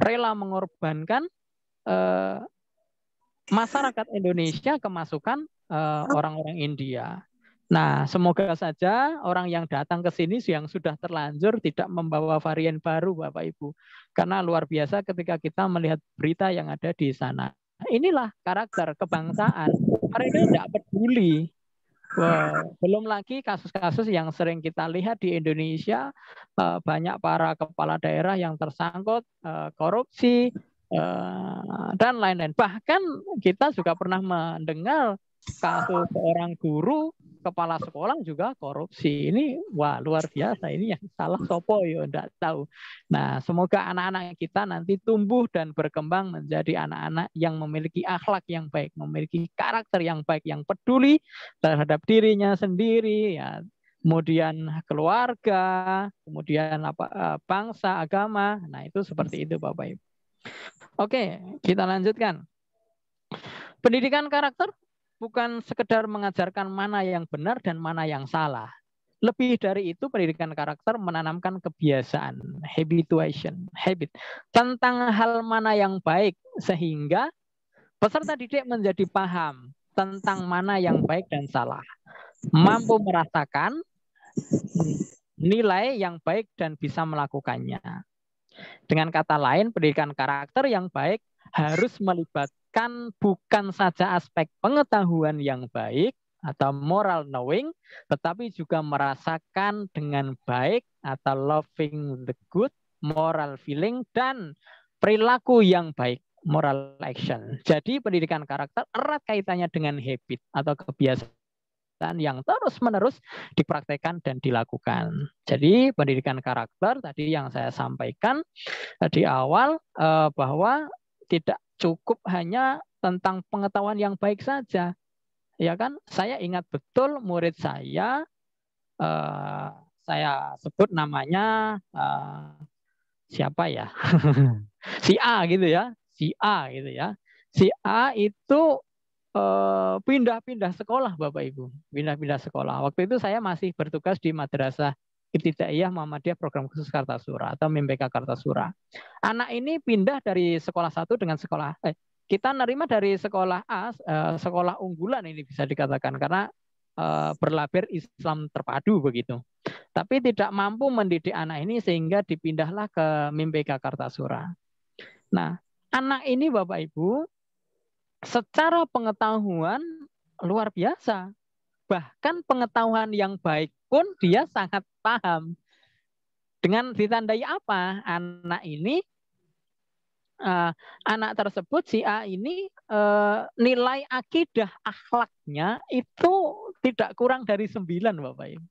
rela mengorbankan masyarakat Indonesia kemasukan orang-orang India. Nah, semoga saja orang yang datang ke sini yang sudah terlanjur tidak membawa varian baru Bapak Ibu. Karena luar biasa ketika kita melihat berita yang ada di sana. Inilah karakter kebangsaan. Mereka tidak peduli. Belum lagi kasus-kasus yang sering kita lihat di Indonesia, banyak para kepala daerah yang tersangkut korupsi dan lain-lain. Bahkan kita juga pernah mendengar kasus seorang guru kepala sekolah juga korupsi. Ini wah luar biasa. Ini yang salah sopo yo enggak tahu. Nah, semoga anak-anak kita nanti tumbuh dan berkembang menjadi anak-anak yang memiliki akhlak yang baik, memiliki karakter yang baik, yang peduli terhadap dirinya sendiri, ya, kemudian keluarga, kemudian bangsa, agama. Nah, itu seperti itu Bapak Ibu. Oke, kita lanjutkan. Pendidikan karakter bukan sekedar mengajarkan mana yang benar dan mana yang salah. Lebih dari itu, pendidikan karakter menanamkan kebiasaan, habit, tentang hal mana yang baik, sehingga peserta didik menjadi paham tentang mana yang baik dan salah, mampu merasakan nilai yang baik dan bisa melakukannya. Dengan kata lain, pendidikan karakter yang baik harus melibatkan bukan saja aspek pengetahuan yang baik atau moral knowing, tetapi juga merasakan dengan baik atau loving the good, moral feeling, dan perilaku yang baik, moral action. Jadi pendidikan karakter erat kaitannya dengan habit atau kebiasaan yang terus-menerus dipraktekkan dan dilakukan. Jadi pendidikan karakter tadi yang saya sampaikan di awal bahwa tidak cukup hanya tentang pengetahuan yang baik saja. Ya kan? Saya ingat betul murid saya sebut namanya siapa ya? Si A gitu ya. Si A gitu ya. Si A itu pindah-pindah sekolah Bapak Ibu. Pindah-pindah sekolah. Waktu itu saya masih bertugas di Madrasah Ibtidaiyah Muhammadiyah Program Khusus Kartasura atau MIMPK Kartasura. Anak ini pindah dari sekolah satu dengan sekolah kita nerima dari sekolah A, sekolah unggulan ini bisa dikatakan karena berlabel Islam terpadu begitu. Tapi tidak mampu mendidik anak ini sehingga dipindahlah ke MIMPK Kartasura. Nah, anak ini Bapak Ibu secara pengetahuan luar biasa. Bahkan pengetahuan yang baik pun dia sangat paham. Dengan ditandai apa? Anak tersebut si A ini nilai akidah akhlaknya itu tidak kurang dari 9, Bapak Ibu.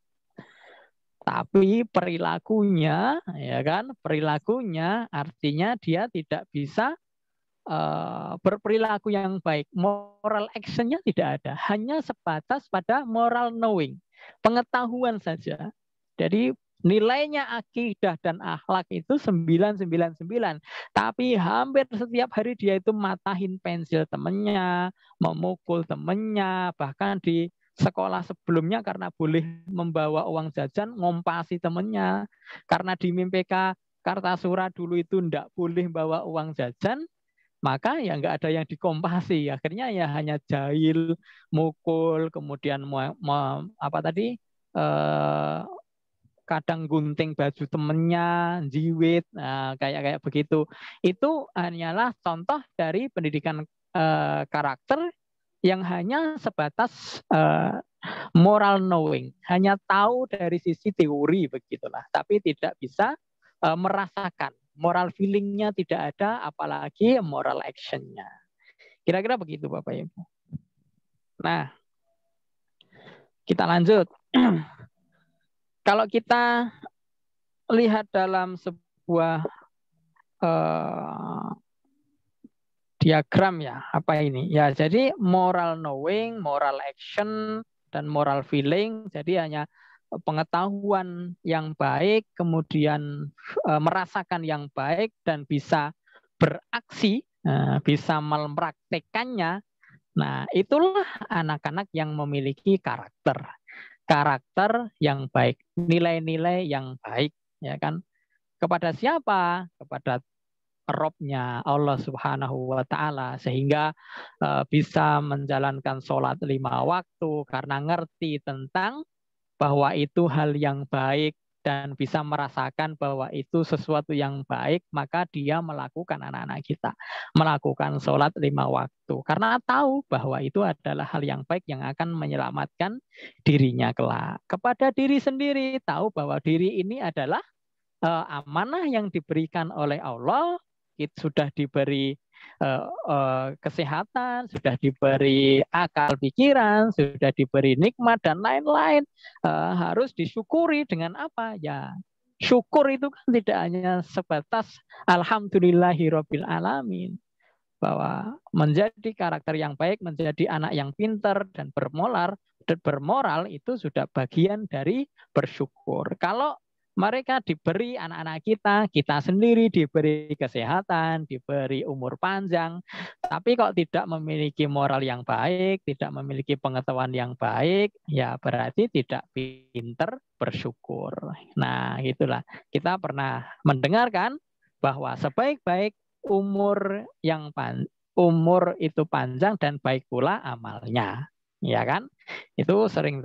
Tapi perilakunya, ya kan, perilakunya artinya dia tidak bisa berperilaku yang baik. Moral actionnya tidak ada, hanya sebatas pada moral knowing, pengetahuan saja. Jadi nilainya akidah dan akhlak itu 999. Tapi hampir setiap hari dia itu matahin pensil temennya, memukul temennya, bahkan di sekolah sebelumnya karena boleh membawa uang jajan ngompasi temennya. Karena di MIMPK Kartasura dulu itu ndak boleh bawa uang jajan, maka ya nggak ada yang dikompasi. Akhirnya ya hanya jahil, mukul, kemudian kadang gunting baju temennya, jiwit, kayak begitu. Itu hanyalah contoh dari pendidikan karakter yang hanya sebatas moral knowing, hanya tahu dari sisi teori begitulah, tapi tidak bisa merasakan. Moral feelingnya tidak ada, apalagi moral actionnya. Kira-kira begitu Bapak Ibu. Nah, kita lanjut. Kalau kita lihat dalam sebuah diagram ya, apa ini? Ya, jadi moral knowing, moral action, dan moral feeling. Jadi hanya pengetahuan yang baik, kemudian merasakan yang baik, dan bisa beraksi, bisa mempraktekannya. Nah, itulah anak-anak yang memiliki karakter. Karakter yang baik, nilai-nilai yang baik, ya kan? Kepada siapa? Kepada Robnya, Allah Subhanahu wa Ta'ala, sehingga bisa menjalankan sholat 5 waktu karena ngerti tentang bahwa itu hal yang baik dan bisa merasakan bahwa itu sesuatu yang baik, maka dia melakukan, anak-anak kita melakukan sholat 5 waktu karena tahu bahwa itu adalah hal yang baik yang akan menyelamatkan dirinya kelak. Kepada diri sendiri, tahu bahwa diri ini adalah amanah yang diberikan oleh Allah. Sudah diberi kesehatan, sudah diberi akal pikiran, sudah diberi nikmat dan lain-lain, harus disyukuri dengan apa? Ya, syukur itu kan tidak hanya sebatas alhamdulillahirabbil alamin, bahwa menjadi karakter yang baik, menjadi anak yang pintar dan bermoral itu sudah bagian dari bersyukur. Kalau mereka diberi, anak-anak kita sendiri diberi kesehatan, diberi umur panjang, tapi kok tidak memiliki moral yang baik, tidak memiliki pengetahuan yang baik, ya berarti tidak pintar bersyukur. Nah, itulah. Kita pernah mendengarkan bahwa sebaik-baik umur itu panjang dan baik pula amalnya, ya kan? Itu sering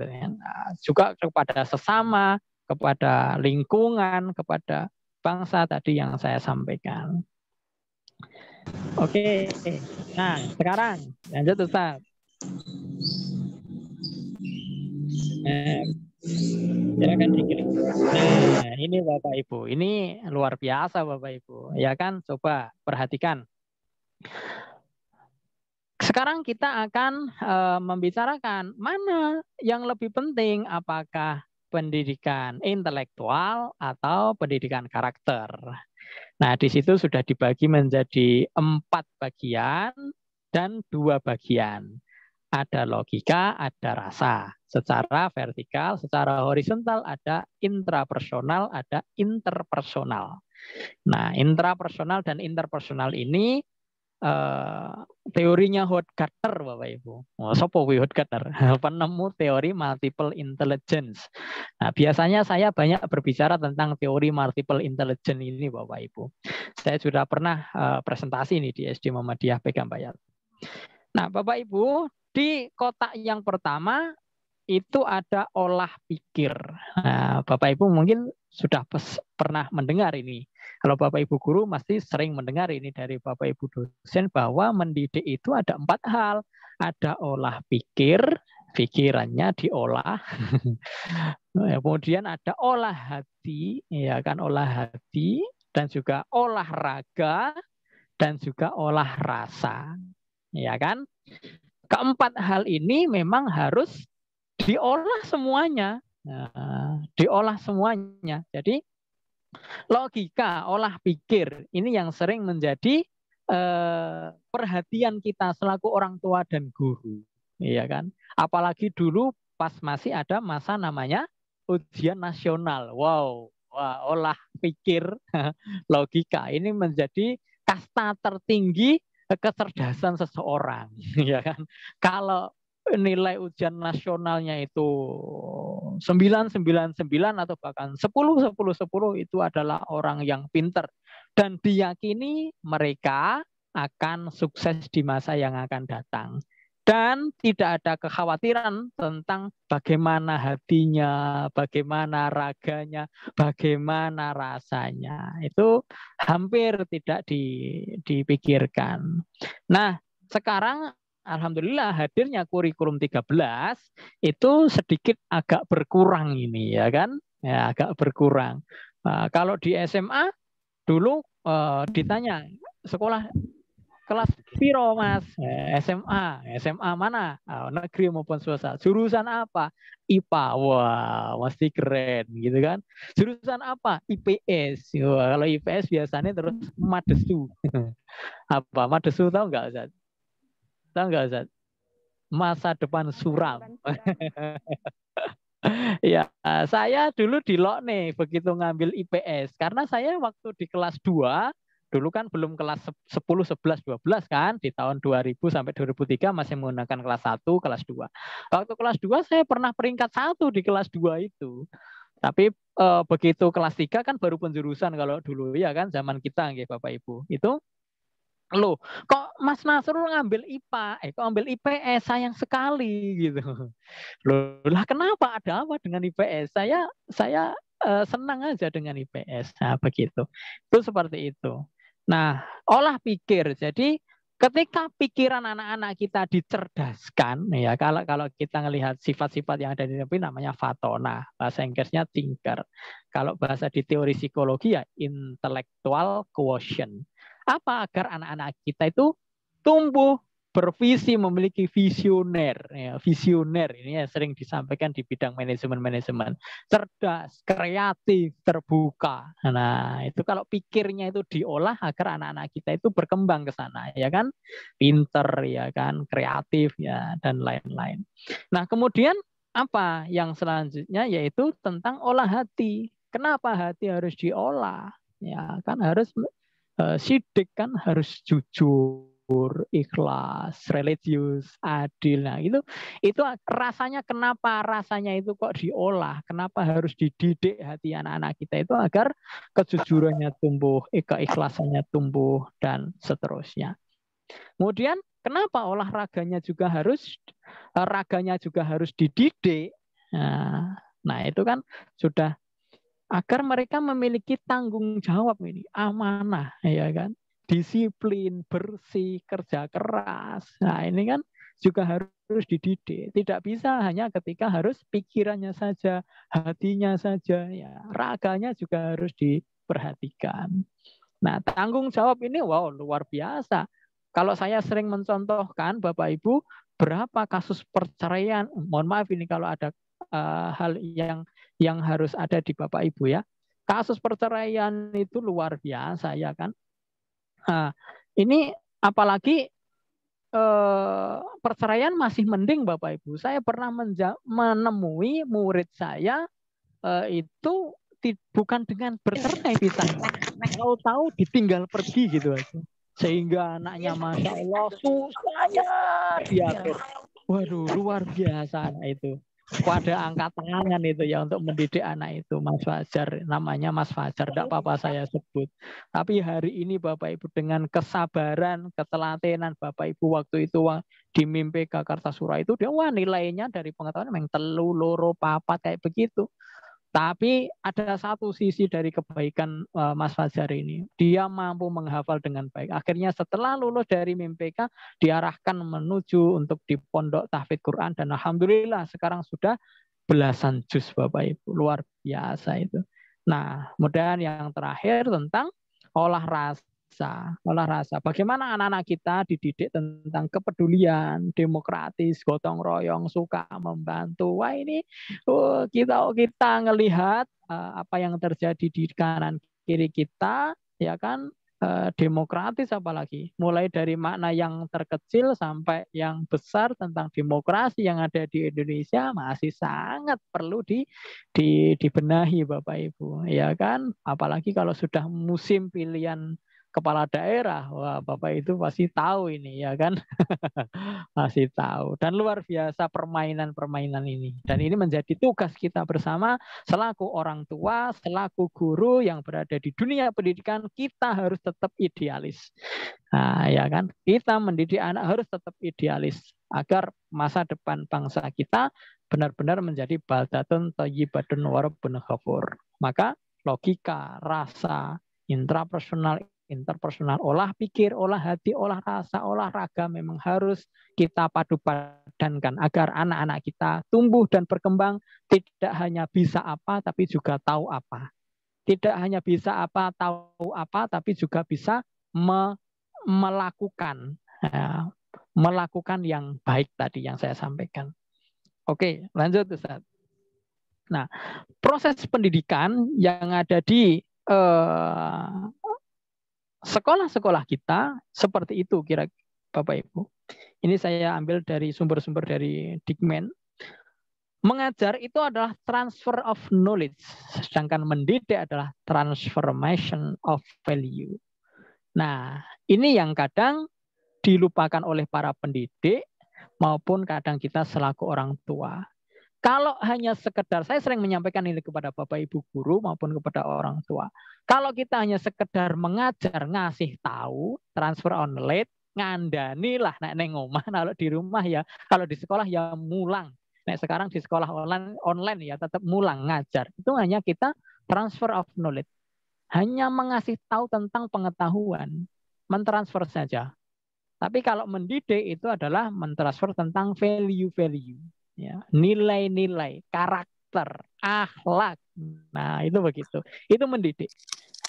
juga kepada sesama, kepada lingkungan, kepada bangsa tadi yang saya sampaikan. Oke, nah sekarang lanjut Ustaz. Silakan diklik. Nah, ini Bapak Ibu, ini luar biasa Bapak Ibu, ya kan? Coba perhatikan. Sekarang kita akan membicarakan mana yang lebih penting, apakah pendidikan intelektual atau pendidikan karakter. Nah, di situ sudah dibagi menjadi 4 bagian dan 2 bagian. Ada logika, ada rasa. Secara vertikal, secara horizontal ada intrapersonal, ada interpersonal. Nah, intrapersonal dan interpersonal ini teorinya Hofstadter Bapak Ibu. Sopo Hofstadter? Penemu teori multiple intelligence. Nah, biasanya saya banyak berbicara tentang teori multiple intelligence ini Bapak Ibu. Saya sudah pernah presentasi ini di SD Muhammadiyah Pegam Bayat. Nah, Bapak Ibu, di kotak yang pertama itu ada olah pikir. Nah, Bapak Ibu mungkin sudah pernah mendengar ini. Kalau Bapak Ibu guru pasti sering mendengar ini dari Bapak Ibu dosen bahwa mendidik itu ada 4 hal. Ada olah pikir, pikirannya diolah. Kemudian ada olah hati, ya kan, olah hati, dan juga olahraga, dan juga olah rasa, ya kan. Keempat hal ini memang harus diolah semuanya, diolah semuanya. Jadi logika, olah pikir ini yang sering menjadi perhatian kita selaku orang tua dan guru, ya kan. Apalagi dulu pas masih ada masa namanya ujian nasional. Wow, wah, olah pikir, logika ini menjadi kasta tertinggi kecerdasan seseorang, ya kan. Kalau nilai ujian nasionalnya itu 999 atau bahkan 10 itu adalah orang yang pinter dan diyakini mereka akan sukses di masa yang akan datang. Dan tidak ada kekhawatiran tentang bagaimana hatinya, bagaimana raganya, bagaimana rasanya. Itu hampir tidak dipikirkan. Nah, sekarang alhamdulillah hadirnya kurikulum 13 itu sedikit agak berkurang ini, ya kan? Ya, agak berkurang. Kalau di SMA dulu ditanya sekolah kelas piro Mas? SMA mana? Negeri maupun swasta. Jurusan apa? IPA. Wah, mesti keren gitu kan. Jurusan apa? IPS. Wah, kalau IPS biasanya terus Madesu. Apa? Madesu tahu nggak Ustaz? Tahu nggak Ustaz? Masa depan suram. Ya, saya dulu dilok nih begitu ngambil IPS karena saya waktu di kelas 2 dulu kan belum kelas 10, 11, 12 kan. Di tahun 2000 sampai 2003 masih menggunakan kelas 1, kelas 2. Waktu kelas 2 saya pernah peringkat 1 di kelas 2 itu. Tapi begitu kelas 3 kan baru penjurusan kalau dulu ya kan zaman kita nggih Bapak Ibu. Itu loh, kok Mas Nasrul ngambil IPA? Kok ambil IPS? Sayang sekali gitu. Loh, lah kenapa? Ada apa dengan IPS? Saya senang aja dengan IPS. Nah, begitu. Itu seperti itu. Nah, olah pikir. Jadi ketika pikiran anak-anak kita dicerdaskan, ya kalau kita melihat sifat-sifat yang ada di dalam namanya fatona, bahasa Inggrisnya thinker. Kalau bahasa di teori psikologi ya intellectual quotient. Apa agar anak-anak kita itu tumbuh bervisi, memiliki visioner, ya, visioner ini ya sering disampaikan di bidang manajemen, cerdas, kreatif, terbuka. Nah, itu kalau pikirnya itu diolah agar anak-anak kita itu berkembang ke sana, ya kan, pinter, ya kan, kreatif, ya dan lain-lain. Nah, kemudian apa yang selanjutnya yaitu tentang olah hati. Kenapa hati harus diolah? Ya kan harus sidik kan harus jujur, ikhlas, religius, adil. Nah, itu rasanya kenapa rasanya itu kok diolah? Kenapa harus dididik hati anak-anak kita itu agar kejujurannya tumbuh, keikhlasannya tumbuh dan seterusnya. Kemudian kenapa olahraganya juga harus dididik? Nah, itu kan sudah agar mereka memiliki tanggung jawab ini, amanah, ya kan, disiplin, bersih, kerja keras. Nah, ini kan juga harus dididik. Tidak bisa hanya ketika harus pikirannya saja, hatinya saja, ya, raganya juga harus diperhatikan. Nah, tanggung jawab ini wow luar biasa. Kalau saya sering mencontohkan Bapak Ibu, berapa kasus perceraian, mohon maaf ini kalau ada hal yang harus ada di Bapak Ibu ya. Kasus perceraian itu luar biasa ya kan. Nah, ini apalagi perceraian masih mending Bapak Ibu. Saya pernah menemui murid saya itu bukan dengan bercerai pisahnya. Tahu-tahu ditinggal pergi gitu aja. Sehingga anaknya Masya Allah susahnya diatur. Waduh luar biasa anak itu. Pada angkat tangan itu ya untuk mendidik anak itu Mas Fajar, namanya Mas Fajar, tidak apa-apa saya sebut. Tapi hari ini Bapak Ibu dengan kesabaran, ketelatenan Bapak Ibu waktu itu di mimpi ke Kartasura itu dia nilainya dari pengetahuan memang 3, 2, 4 kayak begitu. Tapi ada satu sisi dari kebaikan Mas Fajar ini. Dia mampu menghafal dengan baik. Akhirnya setelah lulus dari MIMPK, diarahkan menuju untuk di pondok tahfidz Quran. Dan alhamdulillah sekarang sudah belasan juz Bapak Ibu. Luar biasa itu. Nah, kemudian yang terakhir tentang olah rasa. Olah rasa. Bagaimana anak-anak kita dididik tentang kepedulian, demokratis, gotong royong, suka membantu. Wah ini kita ngelihat apa yang terjadi di kanan kiri kita, ya kan, demokratis apalagi. Mulai dari makna yang terkecil sampai yang besar tentang demokrasi yang ada di Indonesia masih sangat perlu dibenahi Bapak Ibu, ya kan. Apalagi kalau sudah musim pilihan kepala daerah, wah Bapak itu pasti tahu ini, ya kan. Masih tahu. Dan luar biasa permainan-permainan ini. Dan ini menjadi tugas kita bersama selaku orang tua, selaku guru yang berada di dunia pendidikan, kita harus tetap idealis. Nah, ya kan? Kita mendidik anak harus tetap idealis agar masa depan bangsa kita benar-benar menjadi baldatun thayyibatun wa rabbun ghafur. Maka logika, rasa, interpersonal, olah pikir, olah hati, olah rasa, olah raga memang harus kita padu padankan agar anak-anak kita tumbuh dan berkembang tidak hanya bisa apa tapi juga tahu apa. Tidak hanya bisa apa, tahu apa, tapi juga bisa melakukan yang baik tadi yang saya sampaikan. Oke, lanjut Ustaz. Nah, proses pendidikan yang ada di sekolah-sekolah kita seperti itu kira Bapak Ibu. Ini saya ambil dari sumber-sumber dari Dikmen. Mengajar itu adalah transfer of knowledge, sedangkan mendidik adalah transformation of value. Nah, ini yang kadang dilupakan oleh para pendidik maupun kadang kita selaku orang tua. Kalau hanya sekedar, saya sering menyampaikan ini kepada Bapak Ibu guru maupun kepada orang tua. Kalau kita hanya sekedar mengajar, ngasih tahu, transfer on knowledge, ngandani lah nek neng omah, kalau di rumah ya, kalau di sekolah ya mulang. Nek sekarang di sekolah online ya tetap mulang ngajar. Itu hanya kita transfer of knowledge. Hanya mengasih tahu tentang pengetahuan, mentransfer saja. Tapi kalau mendidik itu adalah mentransfer tentang value-value. Ya, nilai-nilai, karakter, akhlak. Nah, itu begitu. Itu mendidik.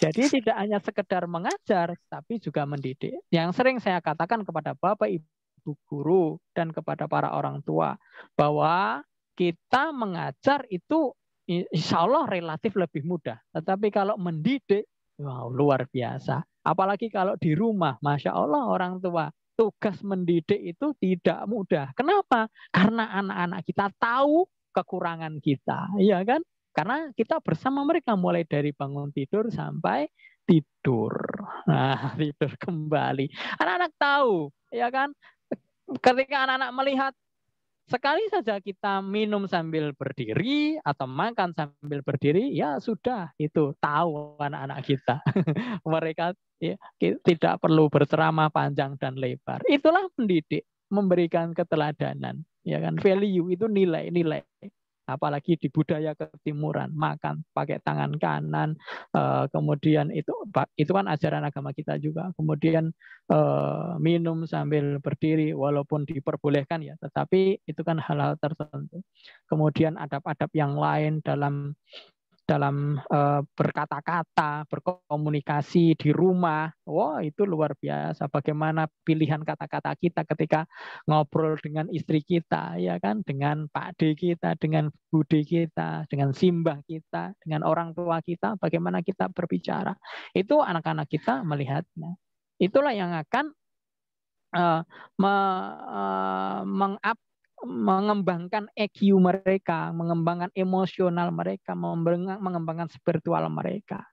Jadi tidak hanya sekedar mengajar, tapi juga mendidik. Yang sering saya katakan kepada Bapak Ibu guru dan kepada para orang tua, bahwa kita mengajar itu insya Allah relatif lebih mudah. Tetapi kalau mendidik, wow, luar biasa. Apalagi kalau di rumah, Masya Allah orang tua. Tugas mendidik itu tidak mudah. Kenapa? Karena anak-anak kita tahu kekurangan kita, ya kan? Karena kita bersama mereka mulai dari bangun tidur sampai tidur. Nah, tidur kembali. Anak-anak tahu, ya kan? Ketika anak-anak melihat sekali saja kita minum sambil berdiri atau makan sambil berdiri, ya sudah, itu tahu anak-anak kita. Mereka ya, tidak perlu berceramah panjang dan lebar. Itulah mendidik, memberikan keteladanan, ya kan? Value itu nilai-nilai. Apalagi di budaya ketimuran, makan pakai tangan kanan, kemudian itu kan ajaran agama kita juga. Kemudian minum sambil berdiri, walaupun diperbolehkan ya, tetapi itu kan hal-hal tertentu. Kemudian adab-adab yang lain dalam berkata-kata, berkomunikasi di rumah. Wah, itu luar biasa. Bagaimana pilihan kata-kata kita ketika ngobrol dengan istri kita, ya kan, dengan Pak D kita, dengan Bude kita, dengan simbah kita, dengan orang tua kita, bagaimana kita berbicara. Itu anak-anak kita melihatnya. Itulah yang akan mengembangkan EQ mereka, mengembangkan emosional mereka, mengembangkan spiritual mereka.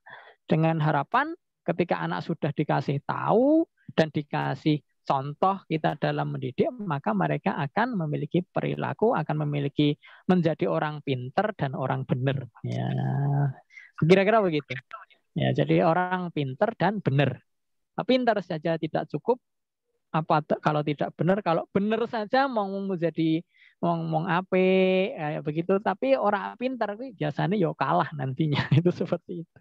Dengan harapan ketika anak sudah dikasih tahu dan dikasih contoh kita dalam mendidik, maka mereka akan memiliki perilaku, akan memiliki menjadi orang pinter dan orang benar. Ya, kira-kira begitu. Ya, jadi orang pinter dan benar. Pinter saja tidak cukup. Apa kalau tidak benar? Kalau benar saja mau menjadi ngomong apik kayak begitu, tapi orang pintar biasanya yo kalah nantinya. Itu seperti itu.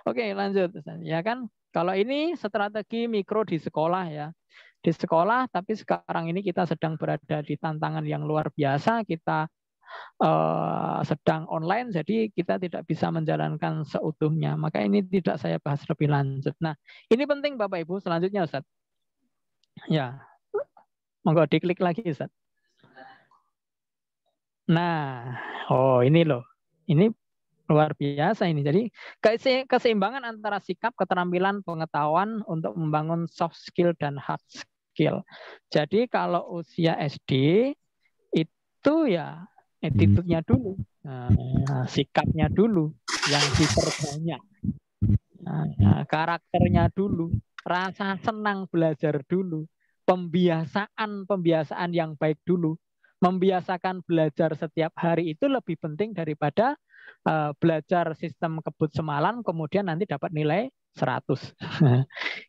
Oke, lanjut. Ya kan, kalau ini strategi mikro di sekolah ya. Di sekolah, tapi sekarang ini kita sedang berada di tantangan yang luar biasa. Kita sedang online, jadi kita tidak bisa menjalankan seutuhnya. Maka ini tidak saya bahas lebih lanjut. Nah, ini penting Bapak Ibu. Selanjutnya Ustaz. Ya, monggo diklik lagi Ustaz. Nah, oh ini loh. Ini luar biasa ini. Jadi keseimbangan antara sikap, keterampilan, pengetahuan untuk membangun soft skill dan hard skill. Jadi kalau usia SD itu ya attitude-nya dulu, sikapnya dulu yang diperbanyak, karakternya dulu, rasa senang belajar dulu, pembiasaan yang baik dulu. Membiasakan belajar setiap hari itu lebih penting daripada belajar sistem kebut semalam kemudian nanti dapat nilai 100.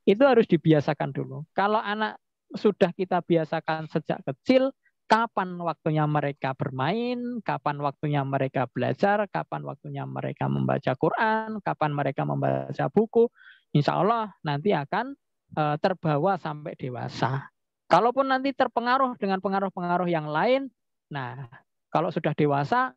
Itu harus dibiasakan dulu. Kalau anak sudah kita biasakan sejak kecil, kapan waktunya mereka bermain, kapan waktunya mereka belajar, kapan waktunya mereka membaca Quran, kapan mereka membaca buku, insya Allah nanti akan terbawa sampai dewasa. Kalaupun nanti terpengaruh dengan pengaruh-pengaruh yang lain, nah kalau sudah dewasa,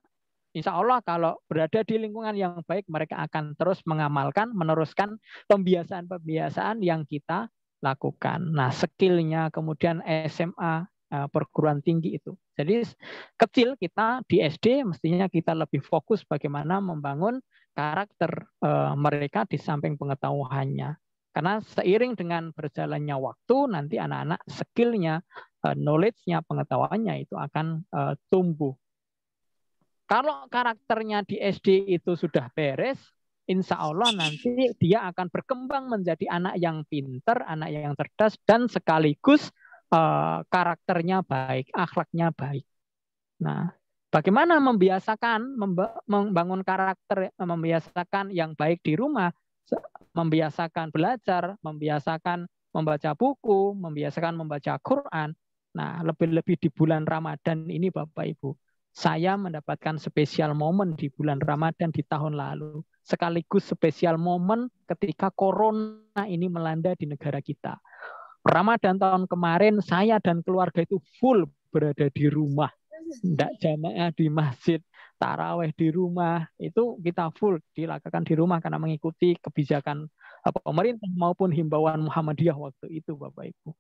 insya Allah kalau berada di lingkungan yang baik, mereka akan terus mengamalkan, meneruskan pembiasaan-pembiasaan yang kita lakukan. Nah, skillnya kemudian SMA, perguruan tinggi itu. Jadi kecil kita di SD mestinya kita lebih fokus bagaimana membangun karakter mereka di samping pengetahuannya. Karena seiring dengan berjalannya waktu, nanti anak-anak skillnya, knowledge-nya, pengetahuannya itu akan tumbuh. Kalau karakternya di SD itu sudah beres, insya Allah nanti dia akan berkembang menjadi anak yang pintar, anak yang cerdas, dan sekaligus karakternya baik, akhlaknya baik. Nah, bagaimana membangun karakter, membiasakan yang baik di rumah, membiasakan belajar, membiasakan membaca buku, membiasakan membaca Quran. Nah, lebih-lebih di bulan Ramadan ini Bapak Ibu, saya mendapatkan spesial momen di bulan Ramadan di tahun lalu. Sekaligus spesial momen ketika Corona ini melanda di negara kita. Ramadan tahun kemarin saya dan keluarga itu full berada di rumah. Tidak jamaah di masjid, taraweh di rumah, itu kita full dilakukan di rumah karena mengikuti kebijakan pemerintah maupun himbauan Muhammadiyah waktu itu Bapak Ibu.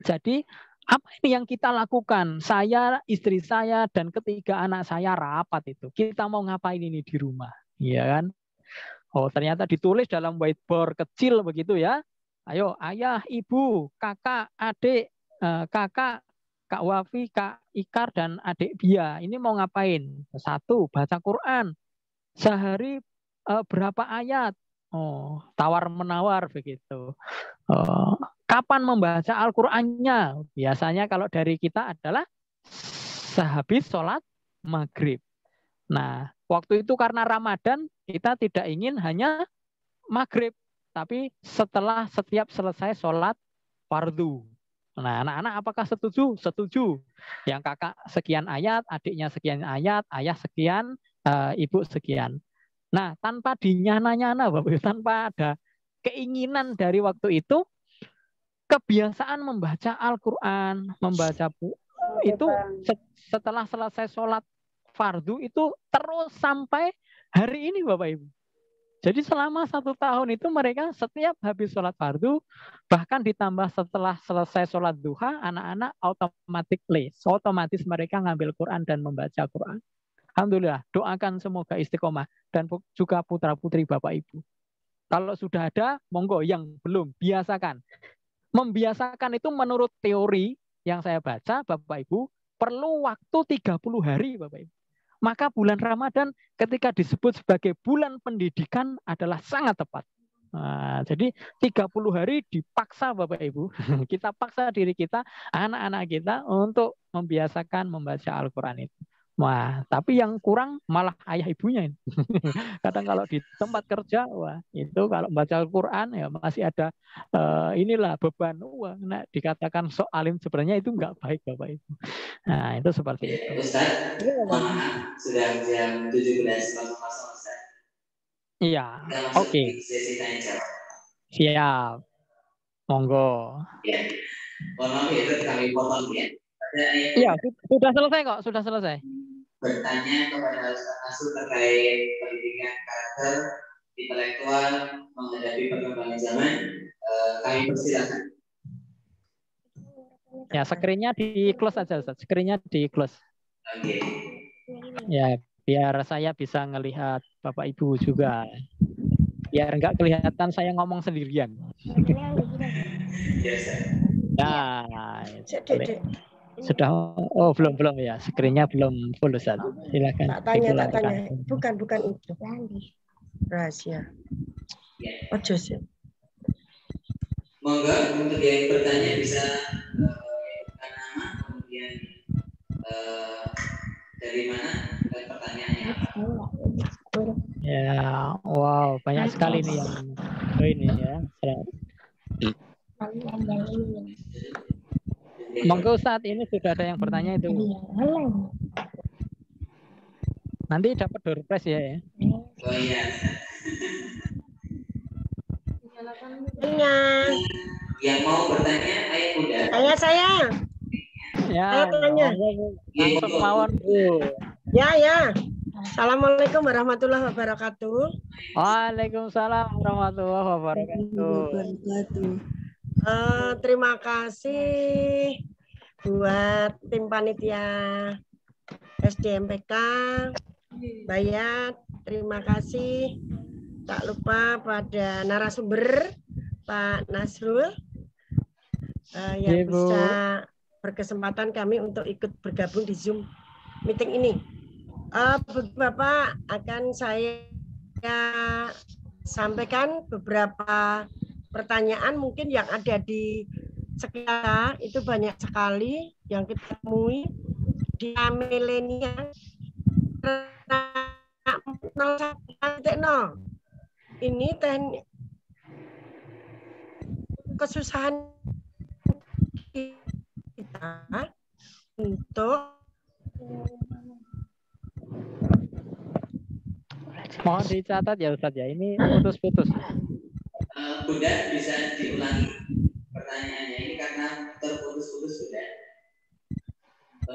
Jadi apa ini yang kita lakukan? Saya, istri saya, dan ketiga anak saya rapat itu. Kita mau ngapain ini di rumah? Iya kan? Oh ternyata ditulis dalam whiteboard kecil begitu ya. Ayo ayah, ibu, kakak, adik, kakak, Kak Wafi, Kak Ikar, dan adik Bia. Ini mau ngapain? 1, baca Quran. Sehari berapa ayat? Oh, tawar-menawar begitu. Kapan membaca Al-Qur'annya? Biasanya kalau dari kita adalah sehabis sholat maghrib. Nah, waktu itu karena Ramadan, kita tidak ingin hanya maghrib, tapi setelah setiap selesai sholat fardu. Nah, anak-anak apakah setuju? Setuju. Yang kakak sekian ayat, adiknya sekian ayat, ayah sekian, ibu sekian. Nah, tanpa dinyana-nyana, Bapak, tanpa ada keinginan dari waktu itu, kebiasaan membaca Al-Quran, membaca buku, itu setelah selesai sholat fardu itu terus sampai hari ini, Bapak Ibu. Jadi selama 1 tahun itu mereka setiap habis sholat fardu, bahkan ditambah setelah selesai sholat duha, anak-anak otomatis mereka ngambil Quran dan membaca Quran. Alhamdulillah, doakan semoga istiqomah dan juga putra-putri Bapak Ibu. Kalau sudah ada, monggo, yang belum, biasakan. Membiasakan itu menurut teori yang saya baca, Bapak Ibu, perlu waktu 30 hari, Bapak Ibu. Maka bulan Ramadan ketika disebut sebagai bulan pendidikan adalah sangat tepat. Nah, jadi 30 hari dipaksa Bapak Ibu. Kita paksa diri kita, anak-anak kita untuk membiasakan membaca Al-Quran itu. Wah, tapi yang kurang malah ayah ibunya. Kadang kalau di tempat kerja, wah itu kalau baca Al-Quran ya masih ada inilah beban. Wah, nah, dikatakan sok alim sebenarnya itu nggak baik Bapak Ibu. Nah itu seperti itu. Ustaz, maaf sudah jam 17.00 Ustaz. Iya, oke. Sesi tanya jawab. Siap, monggo. Ya, mohon maaf ya, kami potong ya. Iya, sudah selesai kok, sudah selesai. Bertanya kepada Ustaz Nasrul terkait pendidikan karakter intelektual menghadapi perkembangan zaman, kami persilakan. Ya, screen-nya di close aja Ustaz, screen-nya di close. Oke. Ya, biar saya bisa ngelihat Bapak Ibu juga. Biar nggak kelihatan saya ngomong sendirian. Nah, sudah. Oh, belum ya. Screen-nya belum full Ustaz. Silakan. Tak tanya. Bukan itu. Rahasia. Ojo sih. Monggo untuk yang bertanya bisa bukan nama, kemudian dari mana dan pertanyaannya apa. Ya, wow, banyak sekali nih yang ini ya. Monggo saat ini sudah ada yang bertanya itu. Nanti dapat door prize ya. Oh iya. Yang mau bertanya, ayo muda. Saya. Ya. Saya tanya. Langsung mawon Bu. Ya. Assalamualaikum warahmatullahi wabarakatuh. Waalaikumsalam warahmatullahi wabarakatuh. Terima kasih buat tim panitia SDMPK, Bayat. Terima kasih. Tak lupa pada narasumber Pak Nasrul yang bisa berkesempatan kami untuk ikut bergabung di Zoom meeting ini. Bapak akan saya sampaikan beberapa pertanyaan mungkin yang ada di sekitar itu banyak sekali yang kita temui di milenial 0.1. Ini teknik kesusahan kita untuk mohon dicatat ya Ustadz ya, ini putus-putus. Bunda bisa diulangi pertanyaannya ini karena terputus-putus Bunda.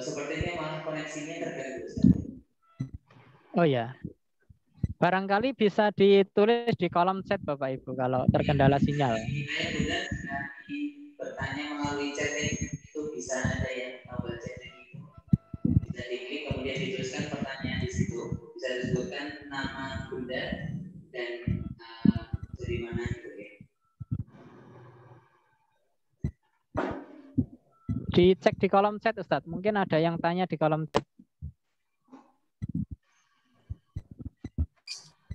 Sepertinya malah koneksinya terganggu Ustadz. Oh ya. Barangkali bisa ditulis di kolom chat Bapak Ibu kalau terkendala sinyal. Bunda bertanya melalui chatting itu bisa ada yang tombol chatting itu bisa diklik kemudian dituliskan pertanyaan di situ, bisa disebutkan nama Bunda dan dari mana gitu ya. Dicek di kolom chat Ustadz, mungkin ada yang tanya di kolom chat.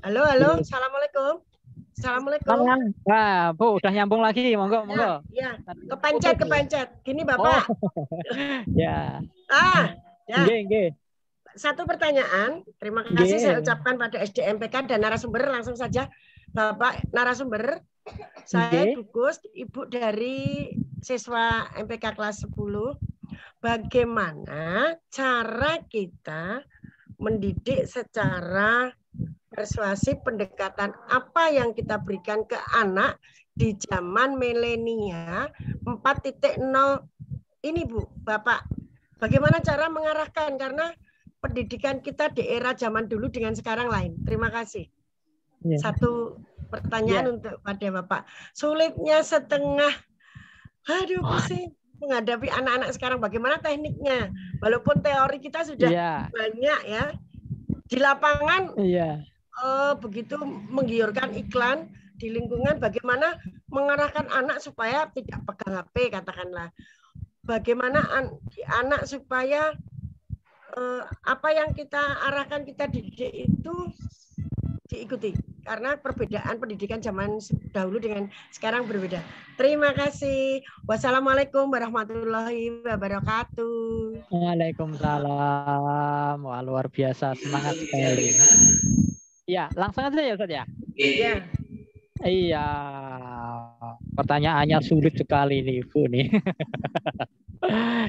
Halo, assalamualaikum. Wah, Bu, udah nyambung lagi, monggo. Ya, kepencet. Gini Bapak. Ya. Ya. Nggih. Satu pertanyaan, terima kasih saya ucapkan pada SDMPK dan narasumber langsung saja. Bapak narasumber, saya Gugus, Ibu dari siswa MPK kelas 10. Bagaimana cara kita mendidik secara persuasif, pendekatan apa yang kita berikan ke anak di zaman milenial 4.0 ini Bu, Bapak. Bagaimana cara mengarahkan karena pendidikan kita di era zaman dulu dengan sekarang lain. Terima kasih. Satu pertanyaan untuk pada Bapak. Sulitnya setengah, pusing menghadapi anak-anak sekarang. Bagaimana tekniknya? Walaupun teori kita sudah banyak ya. Di lapangan begitu menggiurkan iklan di lingkungan, bagaimana mengarahkan anak supaya tidak pegang HP katakanlah. Bagaimana anak supaya apa yang kita arahkan, kita didik itu diikuti. karena perbedaan pendidikan zaman dahulu dengan sekarang berbeda. Terima kasih. Wassalamualaikum warahmatullahi wabarakatuh. Waalaikumsalam. Wah, luar biasa, semangat sekali. Ya, langsung aja ya Ustaz ya. Iya. Iya, pertanyaannya sulit sekali nih Ibu nih.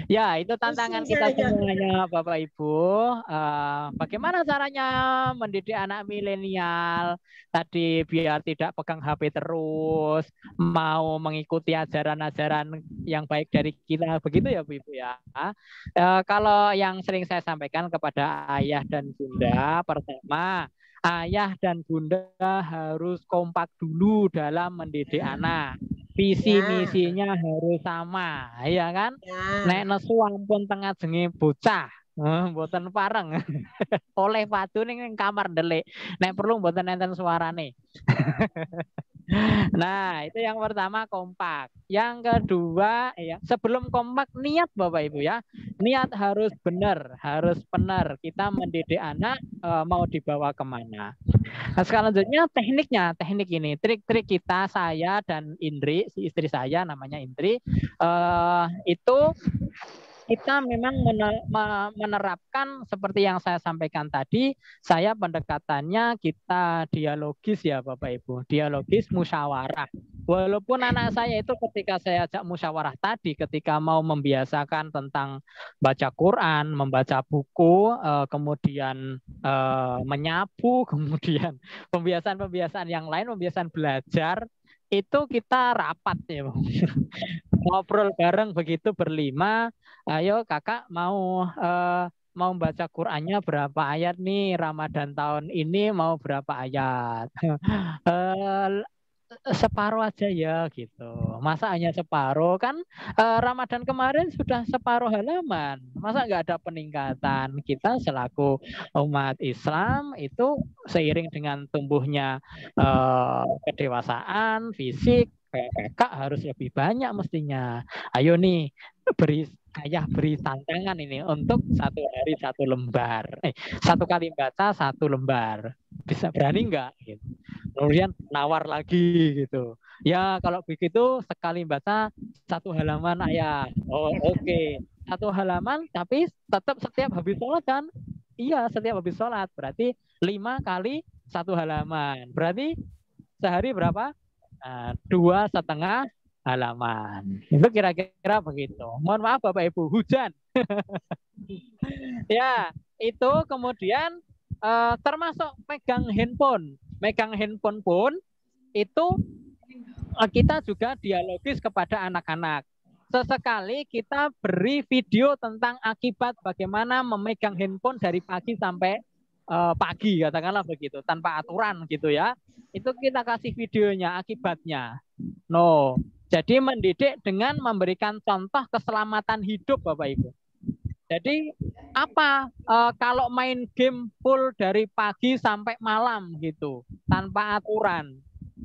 Ya, itu tantangan kita semuanya Bapak Ibu. Bagaimana caranya mendidik anak milenial tadi biar tidak pegang HP terus, mau mengikuti ajaran-ajaran yang baik dari kita, begitu ya Bu Ibu ya. Kalau yang sering saya sampaikan kepada ayah dan bunda, pertama, ayah dan bunda harus kompak dulu dalam mendidik anak. Visi misinya harus sama, ya kan? Nek nesu ampun tengah jenenge bocah, mboten pareng. Oleh padu ning kamar ndelik. Nek perlu mboten enten suarane. Nah, itu yang pertama kompak. Yang kedua, ya, sebelum kompak niat Bapak Ibu ya. Niat harus benar, harus benar. Kita mendidik anak mau dibawa kemana. Nah, selanjutnya teknik ini, trik-trik kita, saya dan Indri, si istri saya namanya Indri, itu kita memang menerapkan seperti yang saya sampaikan tadi. Saya pendekatannya kita dialogis ya Bapak Ibu, dialogis musyawarah. Walaupun anak saya itu ketika saya ajak musyawarah tadi, ketika mau membiasakan tentang baca Quran, membaca buku, kemudian menyapu, kemudian pembiasaan-pembiasaan yang lain, pembiasaan belajar, itu kita rapat ya, ngobrol bareng begitu berlima. Ayo kakak mau baca Qurannya berapa ayat nih, Ramadan tahun ini mau berapa ayat? Separuh aja ya gitu. Masa hanya separuh kan? Ramadan kemarin sudah separuh halaman. Masa nggak ada peningkatan? Kita selaku umat Islam itu seiring dengan tumbuhnya kedewasaan, fisik, kakak harus lebih banyak mestinya. Ayo nih beri tantangan ini untuk satu hari satu lembar. Satu kali baca satu lembar. Bisa berani nggak? Gitu. Kemudian nawar lagi gitu. Ya kalau begitu sekali baca satu halaman ayat. Oh oke. Satu halaman tapi tetap setiap habis sholat kan? Iya setiap habis sholat. Berarti 5 kali satu halaman. Berarti sehari berapa? 2,5 halaman. Itu kira-kira begitu. Mohon maaf Bapak Ibu, hujan. Ya, itu kemudian termasuk megang handphone. Megang handphone pun itu kita juga dialogis kepada anak-anak. Sesekali kita beri video tentang akibat bagaimana memegang handphone dari pagi sampai pagi, katakanlah begitu, tanpa aturan gitu ya. Itu kita kasih videonya, akibatnya. No, jadi mendidik dengan memberikan contoh keselamatan hidup Bapak Ibu. Jadi apa kalau main game full dari pagi sampai malam gitu tanpa aturan,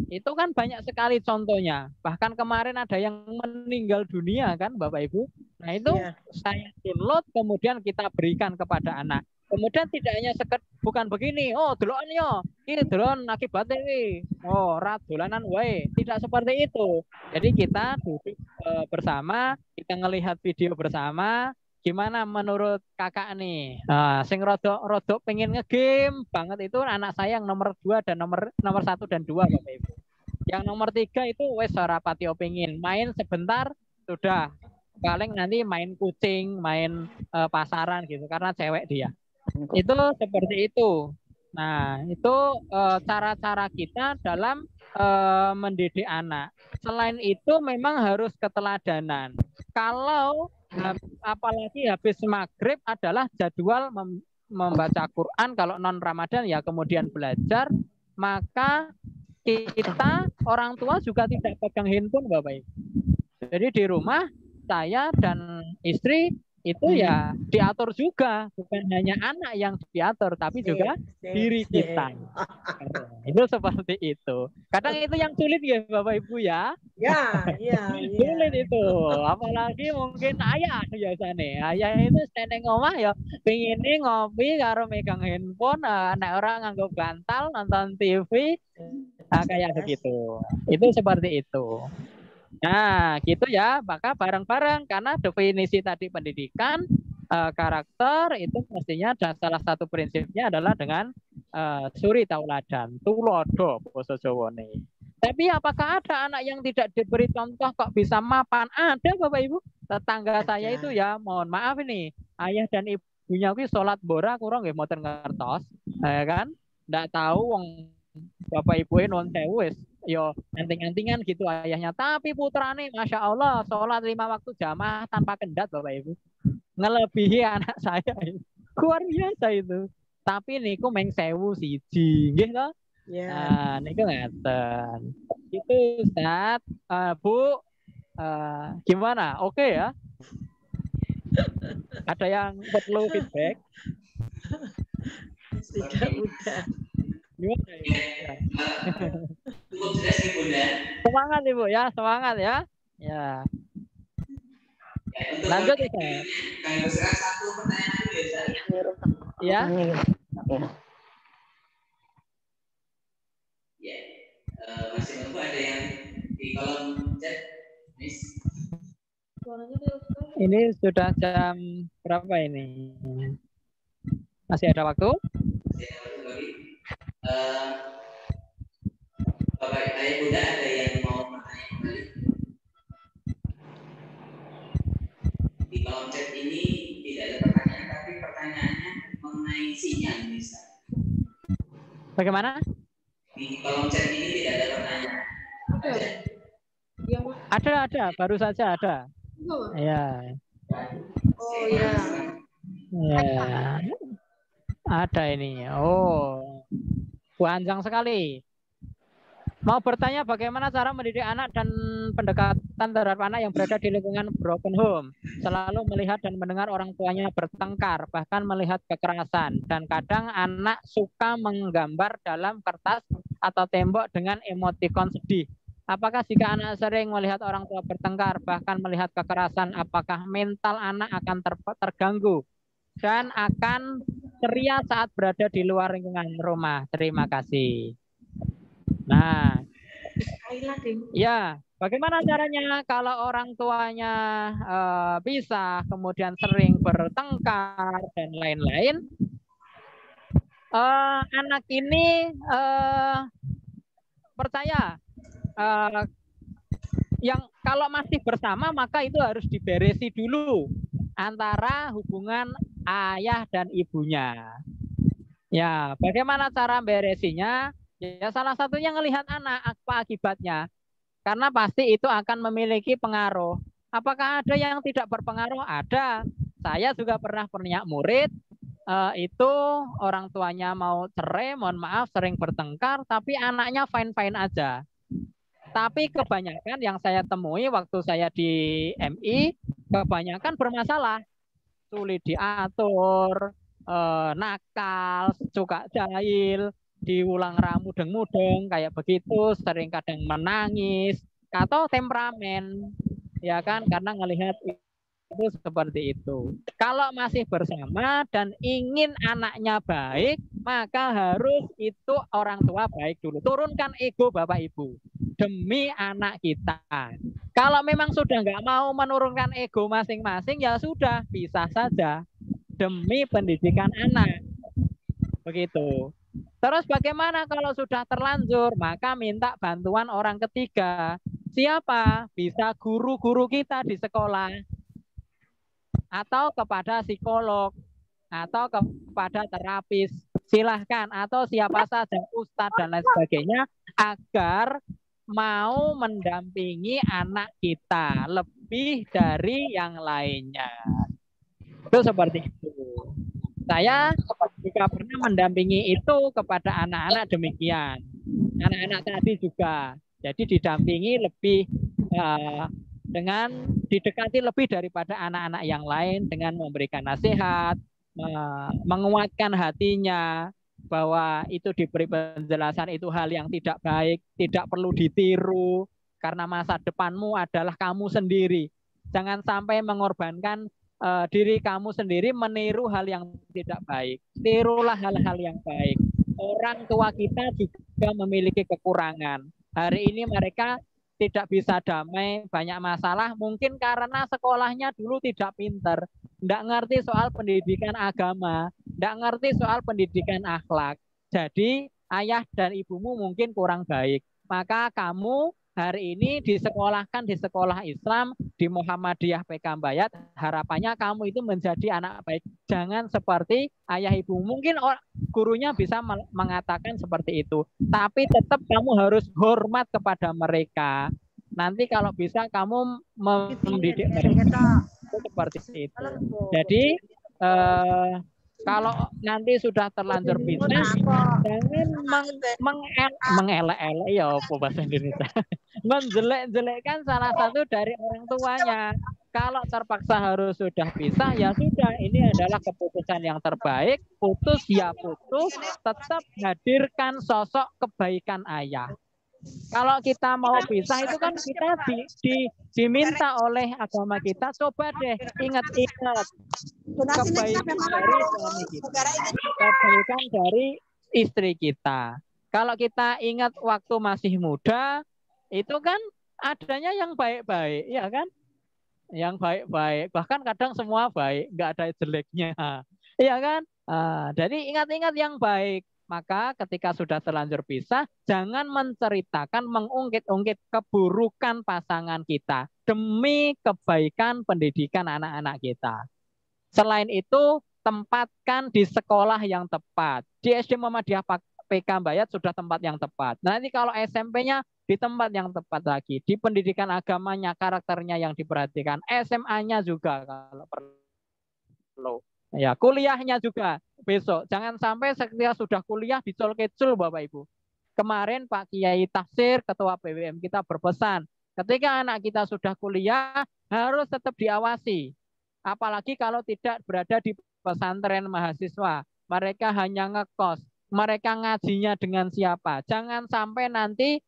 itu kan banyak sekali contohnya. Bahkan kemarin ada yang meninggal dunia kan Bapak Ibu. Nah itu saya download kemudian kita berikan kepada anak. Kemudian tidak hanya bukan begini, oh doloan yo, ini dolon akibatnya ini, oh rat dolanan wae, tidak seperti itu. Jadi kita duduk bersama, kita ngelihat video bersama. Gimana menurut kakak nih? Sing rodok pengen ngegame banget itu anak saya yang nomor 2 dan nomor 1 dan 2 Bapak Ibu. Yang nomor 3 itu wes ora pati pengen main sebentar sudah. Paling nanti main kucing, main pasaran gitu karena cewek dia. Itu seperti itu. Nah, itu cara-cara kita dalam mendidik anak. Selain itu memang harus keteladanan. Kalau apalagi habis maghrib adalah jadwal membaca Quran, kalau non Ramadan ya kemudian belajar, maka kita orang tua juga tidak pegang handphone Bapak Ibu. Jadi di rumah saya dan istri itu ya diatur juga, bukan hanya anak yang diatur tapi juga diri kita. Itu seperti itu. Kadang itu yang sulit ya Bapak Ibu ya. Ya. Sulit itu, apalagi mungkin ayah biasanya. Ayah itu standing omah ya pingin ngopi karo megang handphone, anak orang nganggo bantal nonton TV, kayak begitu. Itu seperti itu. Nah, gitu ya, maka bareng-bareng karena definisi tadi pendidikan karakter itu mestinya ada salah satu prinsipnya adalah dengan suri tauladan, tulodo basa Jawane. Tapi apakah ada anak yang tidak diberi contoh kok bisa mapan? Ada Bapak Ibu. Tetangga saya itu ya, mohon maaf ini, ayah dan ibunya kuwi salat bora kurang nggih mboten ngertos, ya kan? Ndak tahu wong Bapak Ibu non sewu wis yo anting-antingan gitu ayahnya, tapi putrane Masya Allah sholat 5 waktu jamaah tanpa kendat Bapak Ibu, ngelebihi anak saya itu. Luar biasa itu. Tapi niku meng sewu siji nggih toh. Nah niku ngaten. Itu Ustaz. Bu gimana? Oke ya? Ada yang perlu feedback? Tidak mudah. Cukup jelas nih Bunda. Semangat Ibu ya, semangat ya. Ya. Lanjut ya. Kang Yusra satu pertanyaan dulu ya Ustaz. Ya. Ya. Masih menunggu ada yang di kolom chat, Miss. Ini sudah jam berapa ini? Masih ada waktu? Masih ada waktu lagi. Bapak Ayah Bunda ada yang mau bertanya kembali? Di kolom chat ini tidak ada pertanyaan, tapi pertanyaannya mengenai sinyal bisa. Bagaimana? Di kolom chat ini tidak ada pertanyaan. Ada, baru saja ada. Ya. Oh ya. Ya. Ada ini. Oh. Panjang sekali. Mau bertanya bagaimana cara mendidik anak dan pendekatan terhadap anak yang berada di lingkungan broken home. Selalu melihat dan mendengar orang tuanya bertengkar, bahkan melihat kekerasan. Dan kadang anak suka menggambar dalam kertas atau tembok dengan emotikon sedih. Apakah jika anak sering melihat orang tua bertengkar, bahkan melihat kekerasan, apakah mental anak akan terganggu dan akan ceria saat berada di luar lingkungan rumah? Terima kasih. Nah, ya, bagaimana caranya kalau orang tuanya bisa kemudian sering bertengkar dan lain-lain? Anak ini percaya yang kalau masih bersama maka itu harus diberesi dulu antara hubungan ayah dan ibunya. Ya, bagaimana cara beresinya? Ya, salah satunya ngelihat anak apa akibatnya. Karena pasti itu akan memiliki pengaruh. Apakah ada yang tidak berpengaruh? Ada. Saya juga pernah punya murid itu orang tuanya mau cerai, mohon maaf sering bertengkar, tapi anaknya fine-fine aja. Tapi kebanyakan yang saya temui waktu saya di MI, kebanyakan bermasalah. Sulit diatur, nakal, suka jahil, diulang mudeng-mudeng, kayak begitu, sering kadang menangis, atau temperamen. Ya kan, karena ngelihat itu seperti itu. Kalau masih bersama dan ingin anaknya baik, maka harus itu orang tua baik dulu. Turunkan ego Bapak Ibu demi anak kita. Kalau memang sudah nggak mau menurunkan ego masing-masing, ya sudah, pisah saja demi pendidikan anak. Begitu. Terus bagaimana kalau sudah terlanjur? Maka minta bantuan orang ketiga. Siapa? Bisa guru-guru kita di sekolah, atau kepada psikolog, atau kepada terapis, silahkan, atau siapa saja, ustadz dan lain sebagainya, agar mau mendampingi anak kita lebih dari yang lainnya. Itu seperti itu. Saya juga pernah mendampingi itu kepada anak-anak demikian. Anak-anak tadi juga. Jadi didampingi lebih dengan didekati lebih daripada anak-anak yang lain dengan memberikan nasihat, menguatkan hatinya bahwa itu diberi penjelasan itu hal yang tidak baik, tidak perlu ditiru karena masa depanmu adalah kamu sendiri. Jangan sampai mengorbankan diri kamu sendiri meniru hal yang tidak baik. Tirulah hal-hal yang baik. Orang tua kita juga memiliki kekurangan. Hari ini mereka tidak bisa damai, banyak masalah, mungkin karena sekolahnya dulu tidak pintar, tidak ngerti soal pendidikan agama, tidak ngerti soal pendidikan akhlak. Jadi ayah dan ibumu mungkin kurang baik. Maka kamu hari ini disekolahkan di sekolah Islam, di Muhammadiyah PK Bayat, harapannya kamu itu menjadi anak baik. Jangan seperti ayah ibu. Mungkin gurunya bisa mengatakan seperti itu, tapi tetap kamu harus hormat kepada mereka. Nanti kalau bisa kamu mendidik mereka seperti itu. Jadi kalau nanti sudah terlanjur bisnis, jangan mengelek-elek ya apa bahasa Indonesia. Menjelek-jelekkan salah satu dari orang tuanya. Kalau terpaksa harus sudah pisah, ya sudah, ini adalah keputusan yang terbaik. Putus ya putus, tetap hadirkan sosok kebaikan ayah. Kalau kita mau pisah itu kan kita diminta oleh agama kita, coba deh ingat-ingat kebaikan dari suami kita, kebaikan dari istri kita. Kalau kita ingat waktu masih muda, itu kan adanya yang baik-baik, ya kan? Yang baik-baik, bahkan kadang semua baik, nggak ada jeleknya, ya kan? Jadi ingat-ingat yang baik. Maka ketika sudah terlanjur pisah, jangan menceritakan, mengungkit-ungkit keburukan pasangan kita demi kebaikan pendidikan anak-anak kita. Selain itu, tempatkan di sekolah yang tepat. Di SD Muhammadiyah PK Bayat sudah tempat yang tepat. Nanti kalau SMP-nya di tempat yang tepat lagi. Di pendidikan agamanya, karakternya yang diperhatikan. SMA-nya juga kalau perlu. Ya, kuliahnya juga besok. Jangan sampai ketika sudah kuliah dicol-kecul Bapak Ibu. Kemarin Pak Kiai Tafsir, Ketua BWM kita berpesan, ketika anak kita sudah kuliah harus tetap diawasi. Apalagi kalau tidak berada di pesantren mahasiswa. Mereka hanya ngekos. Mereka ngajinya dengan siapa. Jangan sampai nanti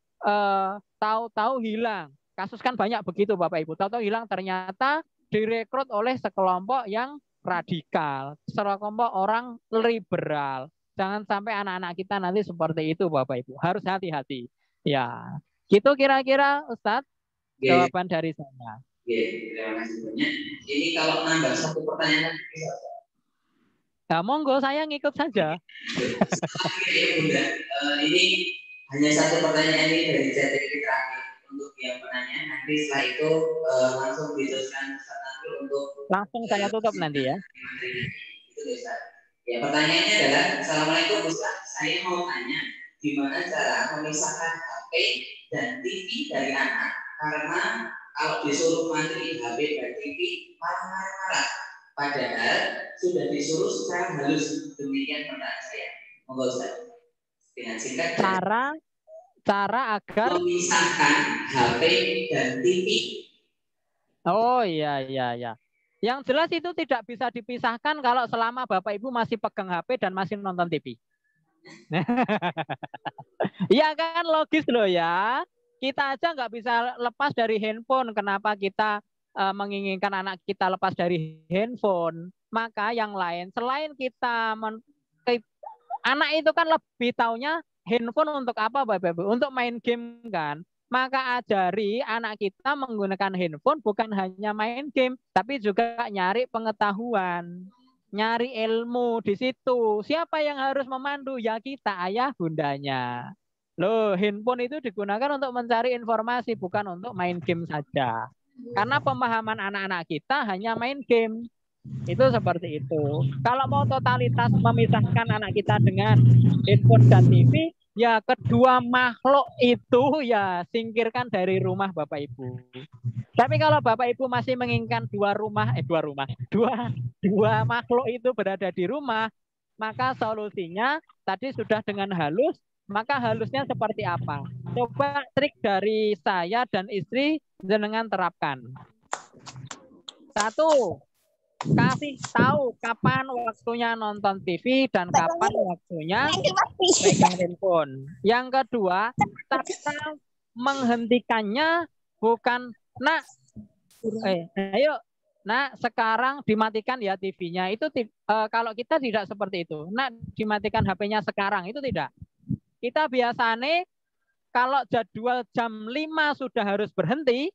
tahu-tahu hilang. Kasus kan banyak begitu Bapak Ibu. Tahu-tahu hilang ternyata direkrut oleh sekelompok yang radikal, sekelompok orang liberal. Jangan sampai anak-anak kita nanti seperti itu Bapak Ibu. Harus hati-hati. Ya, gitu kira-kira Ustadz jawaban dari saya. Terima kasih banyak. Ini kalau nambah satu pertanyaan bisa. Ya, monggo saya ngikut saja. Ini hanya satu pertanyaan ini dari ChatGPT terakhir untuk yang penanya. Nanti setelah itu langsung diteruskan untuk langsung saya tutup nanti ya. Itu Ustaz. Ya, pertanyaannya adalah, Assalamualaikum Ustaz, saya mau tanya gimana cara memisahkan HP dan TV dari anak, karena kalau disuruh mati HP dan TV marah-marah, padahal sudah disuruh secara halus. Demikian pertanyaan saya. Monggo Ustaz. Dengan singkat cara agar memisahkan HP dan TV. Oh iya. Yang jelas itu tidak bisa dipisahkan kalau selama Bapak Ibu masih pegang HP dan masih nonton TV. Iya kan, logis loh ya. Kita aja nggak bisa lepas dari handphone. Kenapa kita menginginkan anak kita lepas dari handphone? Maka yang lain selain kita anak itu kan lebih taunya handphone untuk apa Bapak Ibu? Untuk main game kan. Maka ajari anak kita menggunakan handphone bukan hanya main game, tapi juga nyari pengetahuan, nyari ilmu di situ. Siapa yang harus memandu? Ya kita, ayah bundanya. Loh, handphone itu digunakan untuk mencari informasi, bukan untuk main game saja. Karena pemahaman anak-anak kita hanya main game. Itu seperti itu. Kalau mau totalitas memisahkan anak kita dengan handphone dan TV, ya kedua makhluk itu ya singkirkan dari rumah Bapak Ibu. Tapi kalau Bapak Ibu masih menginginkan dua makhluk itu berada di rumah, maka solusinya tadi sudah dengan halus maka halusnya seperti apa? Coba trik dari saya dan istri jenengan terapkan. 1, kasih tahu kapan waktunya nonton TV dan kapan waktunya pegang handphone. Yang kedua, cara menghentikannya bukan ayo sekarang dimatikan ya TV-nya. Itu kalau kita tidak seperti itu. Dimatikan HP-nya sekarang, itu tidak. Kita biasanya kalau jadwal jam 5 sudah harus berhenti,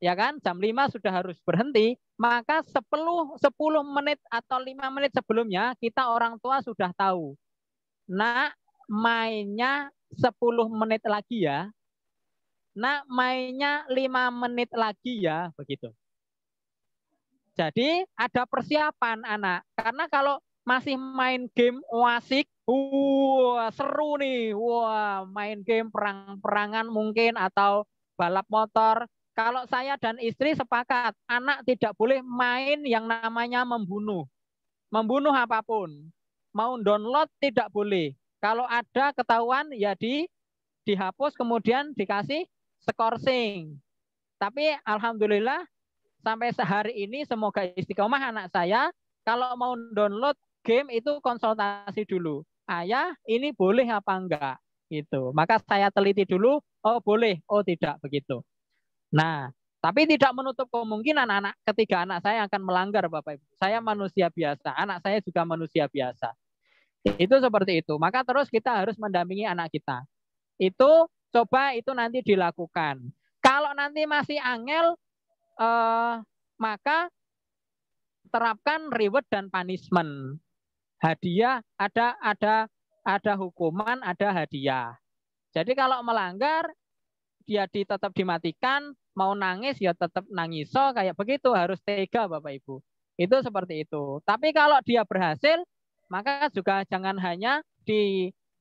ya kan? Jam 5 sudah harus berhenti, maka 10 menit atau 5 menit sebelumnya kita orang tua sudah tahu. Mainnya 10 menit lagi ya. Mainnya 5 menit lagi ya, begitu. Jadi ada persiapan anak. Karena kalau masih main game asik, seru nih. Main game perang-perangan mungkin atau balap motor. Kalau saya dan istri sepakat, anak tidak boleh main yang namanya membunuh. Membunuh apapun. Mau download tidak boleh. Kalau ada ketahuan ya dihapus kemudian dikasih skorsing. Tapi alhamdulillah sampai sehari ini semoga istiqomah anak saya kalau mau download game itu konsultasi dulu. Ayah, ini boleh apa enggak? Gitu. Maka saya teliti dulu, oh boleh, oh tidak, begitu. Tapi tidak menutup kemungkinan ketiga anak saya akan melanggar, Bapak Ibu. Saya manusia biasa, anak saya juga manusia biasa. Itu seperti itu. Maka terus kita harus mendampingi anak kita. Itu coba itu nanti dilakukan. Kalau nanti masih angel, maka terapkan reward dan punishment. Hadiah ada hukuman, ada hadiah. Jadi kalau melanggar dia tetap dimatikan, mau nangis ya tetap nangis. Kayak begitu harus tega Bapak Ibu. Itu seperti itu. Tapi kalau dia berhasil, maka juga jangan hanya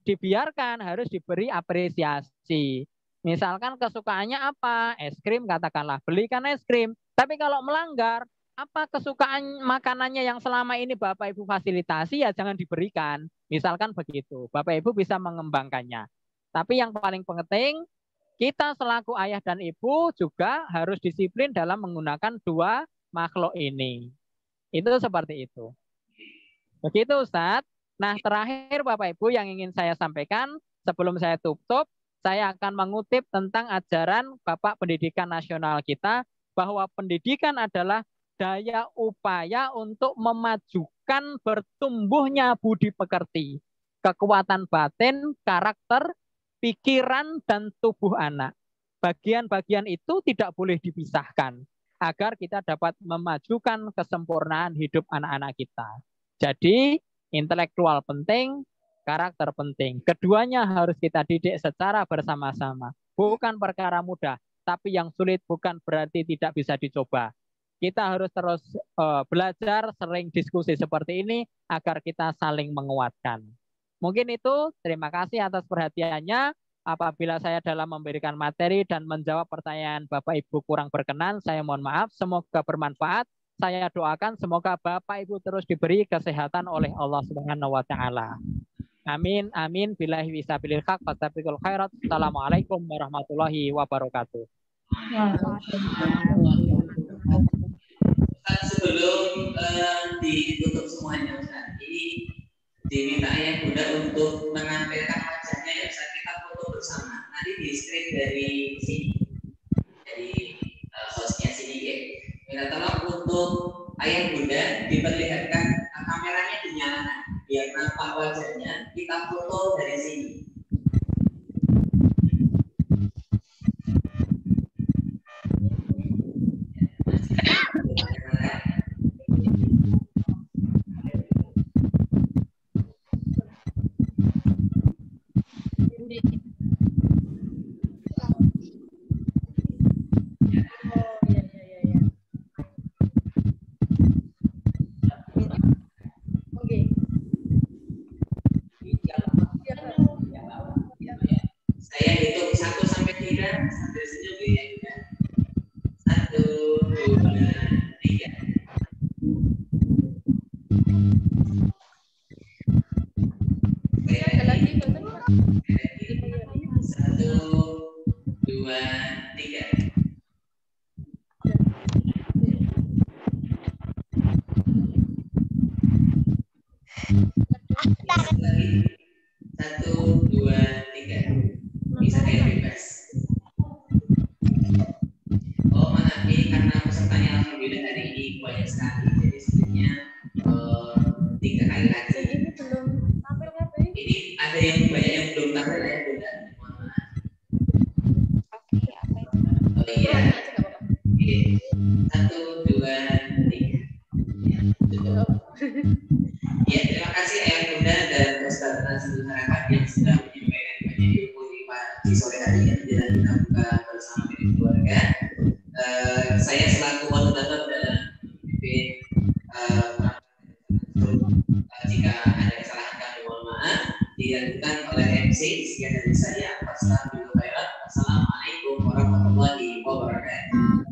dibiarkan, harus diberi apresiasi. Misalkan kesukaannya apa? Es krim, katakanlah belikan es krim. Tapi kalau melanggar, apa kesukaan makanannya yang selama ini Bapak Ibu fasilitasi ya jangan diberikan. Misalkan begitu. Bapak Ibu bisa mengembangkannya. Tapi yang paling penting, kita selaku ayah dan ibu juga harus disiplin dalam menggunakan dua makhluk ini. Itu seperti itu. Begitu Ustadz. Nah terakhir Bapak Ibu yang ingin saya sampaikan sebelum saya tutup, saya akan mengutip tentang ajaran Bapak Pendidikan Nasional kita bahwa pendidikan adalah daya upaya untuk memajukan bertumbuhnya budi pekerti, kekuatan batin, karakter, pikiran, dan tubuh anak. Bagian-bagian itu tidak boleh dipisahkan agar kita dapat memajukan kesempurnaan hidup anak-anak kita. Jadi intelektual penting, karakter penting. Keduanya harus kita didik secara bersama-sama. Bukan perkara mudah, tapi yang sulit bukan berarti tidak bisa dicoba. Kita harus terus belajar, sering diskusi seperti ini agar kita saling menguatkan. Mungkin itu, terima kasih atas perhatiannya. Apabila saya dalam memberikan materi dan menjawab pertanyaan Bapak Ibu kurang berkenan, saya mohon maaf. Semoga bermanfaat. Saya doakan semoga Bapak Ibu terus diberi kesehatan oleh Allah Subhanahu wa taala. Amin amin billahi wisabilil haq fastabiqul khairat. Assalamualaikum warahmatullahi wabarakatuh. Sebelum ditutup semuanya Ustaz, ini diminta ayah bunda untuk menampilkan wajahnya ya Ustaz, kita foto bersama. Nanti di screen dari sini, dari hostnya sini ya. Minta tolong untuk ayah bunda diperlihatkan kameranya dinyalakan biar nampak wajahnya, kita foto dari sini. Lagi 1, 2, 3. Bisa kayak bebas. Oh mana ini karena pesertanya alhamdulillah hari ini banyak sekali, jadi sebenarnya 3 kali lagi. Ini belum tampil kan? Ini ada yang banyak yang belum tampil ya Bunda. Mohon maaf. Oh iya. Oke. 1, 2, 3. Ya, cukup. Ya, terima kasih Ayah Bunda dan Ustaz Nazrul Harakat yang sudah menyampaikan banyak ilmu di sore hari ini dan kita buka bersama dengan keluarga. Saya selaku moderator dalam memimpin jika ada kesalahan kami mohon maaf, dilanjutkan oleh MC. Sekian dari saya. Wassalamualaikum warahmatullahi wabarakatuh.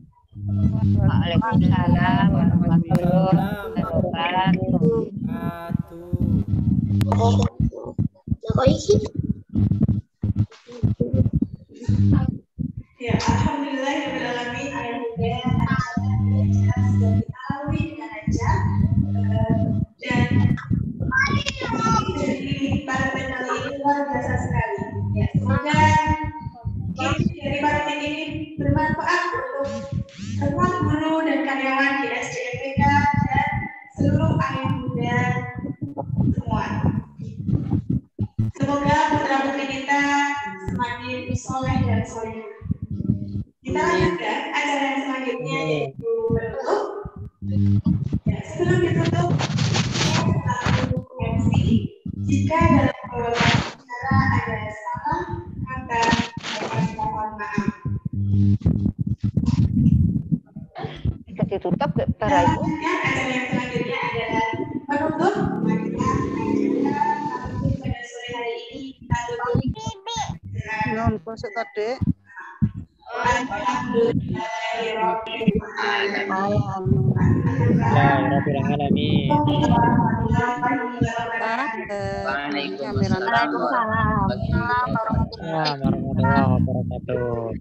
Waalaikumsalam warahmatullahi wabarakatuh. Ya, alhamdulillah alamin ayah bunda acara sudah dilalui dengan lancar dan dari para panel ini luar biasa sekali. Ya, semoga dari para tim ini bermanfaat untuk semua guru dan karyawan di SDMPK dan seluruh ayah bunda semua. Semoga putra putri kita semakin soleh dan soleh. Kita lanjutkan acara yang selanjutnya yaitu menutup. Ya, sebelum ditutup, saya selaku MC. Jika dalam beberapa acara ada salah kata, saya mohon maaf. Bisa ditutup ke Acara yang selanjutnya adalah menutup. Maka acara pada sore hari ini kita tutup. Non kosek tadi. Waalaikumsalam warahmatullahi wabarakatuh.